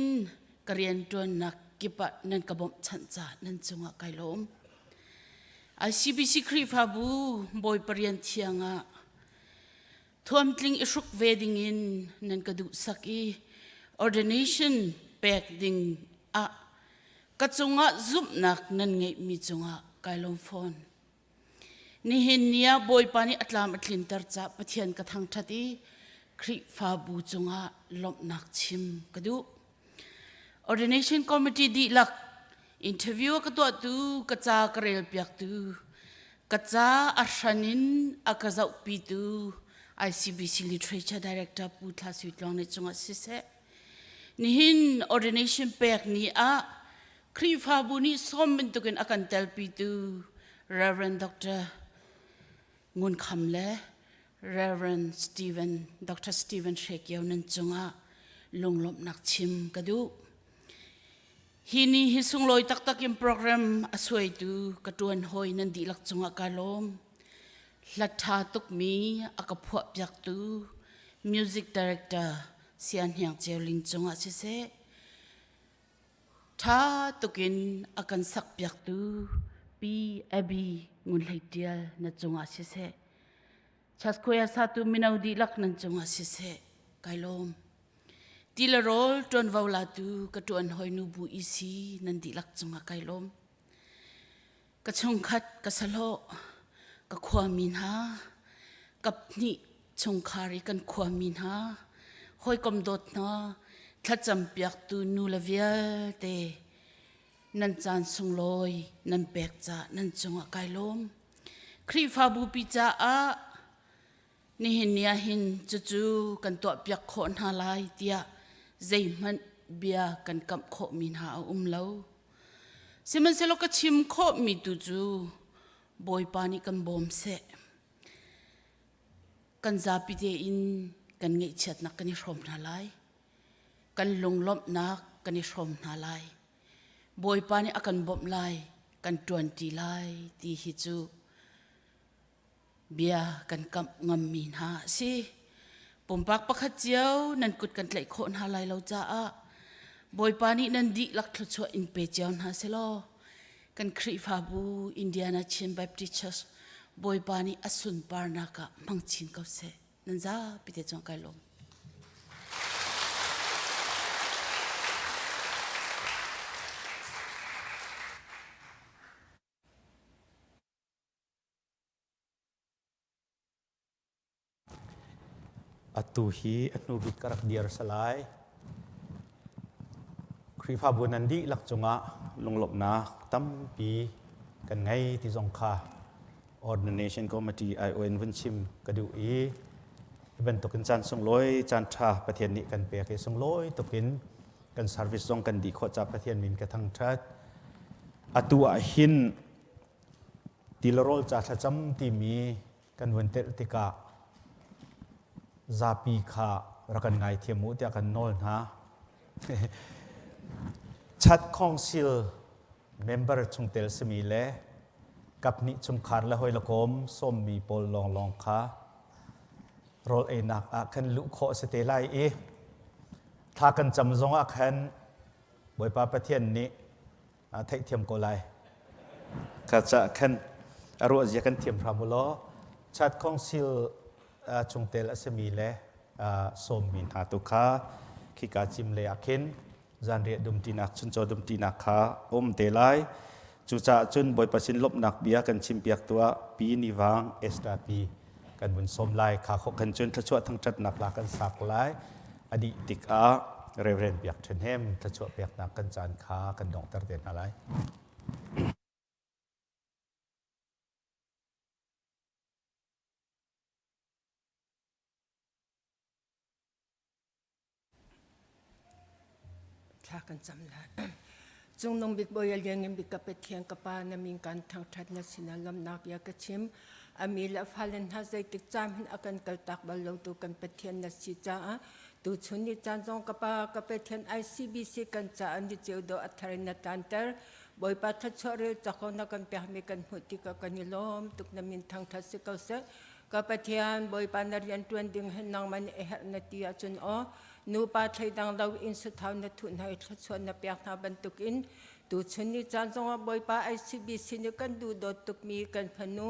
กเรียนจวนนักกิปะนันกระบมชันจานันจงะไกลมICBC คริฟ้าบูบอยปริยันเทียงะทวมตลิงอิสุกเวดิงินนันกระดูสักอี ordination แปกดิงกระจงะซุบนักนันไงมีจงะไกลมฟอนนี่เห็นเนียบอยปานีอัตลามอัตลินตร์จ่าปะเทียนกระทังทัดีคริฟ้าบูจงะลบนักชิมกระดู ordination committee ดีลัก interview กระตัวตูกระจากระเรลเปียกตูกระจาอัศนินอากาศปีตู ICBC literature director พูดท้าสุดลองในจงะสิเสนี่เห็น ordination เปียกนี้คริฟ้าบูนี่ส้มเป็นตุกันอาการเตลปีตู Reverend Dr. งุนคำเล่ Reverend Stephen Dr. Stephen เชคเยานันจงะลงลบนักชิมกระดูฮินี่ฮิสุงลอยตักตักอิมโปรแกรมอสวยตูกระตวนหอยนันดีลักจงะกาลมลัทธาตุกมีอากพวกยักตู Music Director เสียนเฮียงเจียวลิงจงะเสเสท้าตุกินอาการสักยักตูปีเอบีงุนไหลเดียลนันจงะเสเสชัดคุยสาตุมินาวดีลักนันจงะเสเสไกลมทีละโรลจนวาวลาตูกระตวนหอยนูบูอีซีนันดีลักจงะไกลมกระชงคัดกระสโลกระความมินหากับนี่ชงคาริกันความมินหาหอยกำดดนะถ้าจำเปียกตูนูละเวียเตนันจานสงลอยนันเปียกจ่านันจงะไกลมครีฟ้าบูปิจ่านี่เห็นเนี่ยเห็นจู่ๆกันตัวเปียกโคนหาลายเตียใจมันเบียกันกับโคมินหาเล่าสิมันเสลกชิมโคมีตุจูบอยปานิกันบอมเสกันซาปิเตอินกันเงยเช็ดนักกันนิชมนาลายกันลงลบนักกันนิชมนาลายบอยปานิอากันบอมลายกันตวนตีลายตีฮิจูเบียกันกับงำมีนหาสิผมปักปักขัดเจียวนันกุดกันไหลโคนหาลายเราจ้าบอยปานีนันดีลักทชัวอินเปเจียวนาเซโลกันครีฟาบูอินเดียนาชินแบบติชัสบอยปานีอสุนปาร์นากะมังชินกับเซนันจ้าปิเตจงไกลงAtuhi atnubit karak diar salai krifa bunandi lakchunga lunglop na tampi kan ngai ti zongkha ordination committee ION Vunchim kadu e ben tokin chan songloi chan tha pathian ni kan pe ke songloi tokin kan service zong kan di kho cha pathian min ka thang that atu a hin tilrol cha thacham ti mi kan wentel tika Zapi kha rakan ngai thiamu tia kan nol na chat council member chungtel semi le kapni chungkhar la hoi lakom som mi pol long long kha rol e nak a kan lu kho se te lai e tha kan cham zong a khan boi pa pathian ni a thai thiam ko lai kha cha khan aro zia kan thiam ramulo chat council chungtel asemi le som min hatu kha khika chim le akhin zan re dum tinak chun cho dum tinak kha te lai chu cha chun boi pasin lop nak bia kan chim piak tua pi ni wang extra pi kan bun som lai kha kho kan chun thachwa thang chat nak la kan sak lai adi tik a reverend piak then hem thachwa piak nak kan chan kha kan dong tar den alai ทากันจำละจงนงบิกบอยเลียงเงินบิกกับเทียงกับปานามิงการทางทัดนัสินาลำนักยากชิมอามีละฟาเลนฮาใจติดจามหินอากันกัลตักบาลตูกันเทียนนัสิจ้าตูชุนนิจานจงกับปากับเทียน ICBC กันจ้าอันดิเจวโดอัทรินตันเตอร์บอยปัทชอริจากคนนักกันเปียมีกันหุติกกันนิลมตุกนามินทางทัศกเสกับเทียนบอยปานเรียนตวนดึงให้นางมันเอหนาทีอาจุนอนูปาไทยดังเราอินสุดท้ายนัทุนให้ทัศนเปียกนาบันตุกินตูชนิจานจงบอยปา ICBC นี่กันดูดตุกมีกันพนู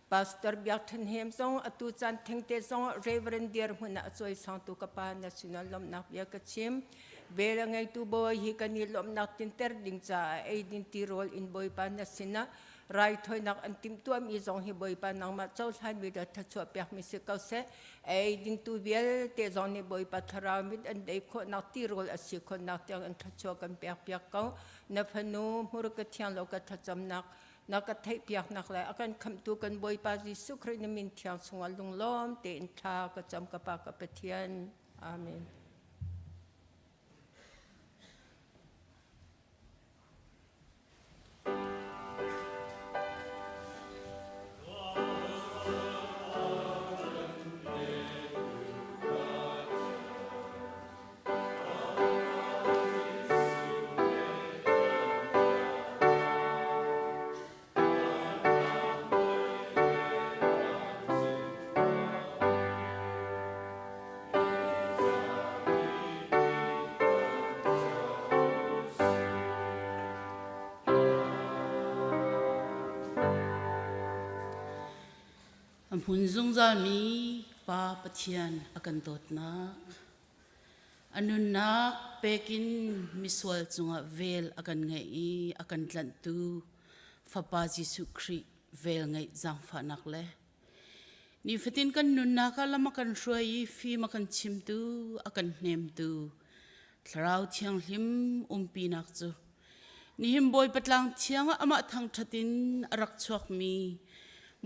พาสเตอร์เบียกทันเฮมจงอตุจันเทงเตจงเรเวรนเดียร์หุนจอยสังตุกปานาชินาลมนักเบียกชิมเวลาไงตูบอยฮิกันนิลมนักตินเตอร์ดิงจ้าไอดินตีโรลอินบอยปานาชินาไรถอยนักอันติมตัวมีจงฮิบอยปานังมาเจ้าชายมีดัชชัวเปียกมิสิกาเสไอดินตูเวลเตจงนิบอยปาทรามิดอันเดโคนักตีโรลอสิคนนักเตียงอันทัชชัวกันเปียกเปียกเขานับพนูมุรกเทียงโลกทัจำนักนักเทพยักนักเลยอาการคำตัวกันบอยปาจิสุครินมินเทียงสงวนลุงล้อมเตนทากระจำกระปากระเปเทียนอาเมนอันพุนจงจามีปาปะเทียนอากันตดนักอันนุนนักเปกินมิสวลจงaเวลอากันไงอากันลันตูฟาปาจิสุครีเวลไงจังฟานักเลนี่ฟตินกันนุนนักละมากันช่วยฟีมากันชิมตูอากันเนมตูทราวเทียงหิมปีนักจูนี่หิมบอยปัดลังเทียงอามาทางทัดินรักชวกมี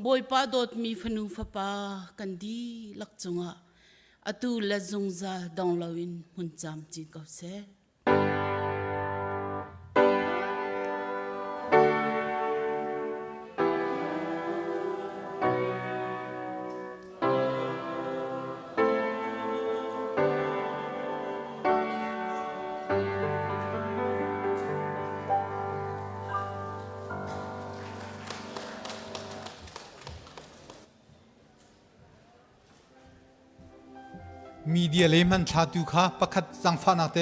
บอยป้าโดดมีฟนูฟปากันดีลักจงอตูละจงซาดองลาวินมุนจามจินกับเซมีเดียเลมันชาตูค่ะประคัดสังฟานาเต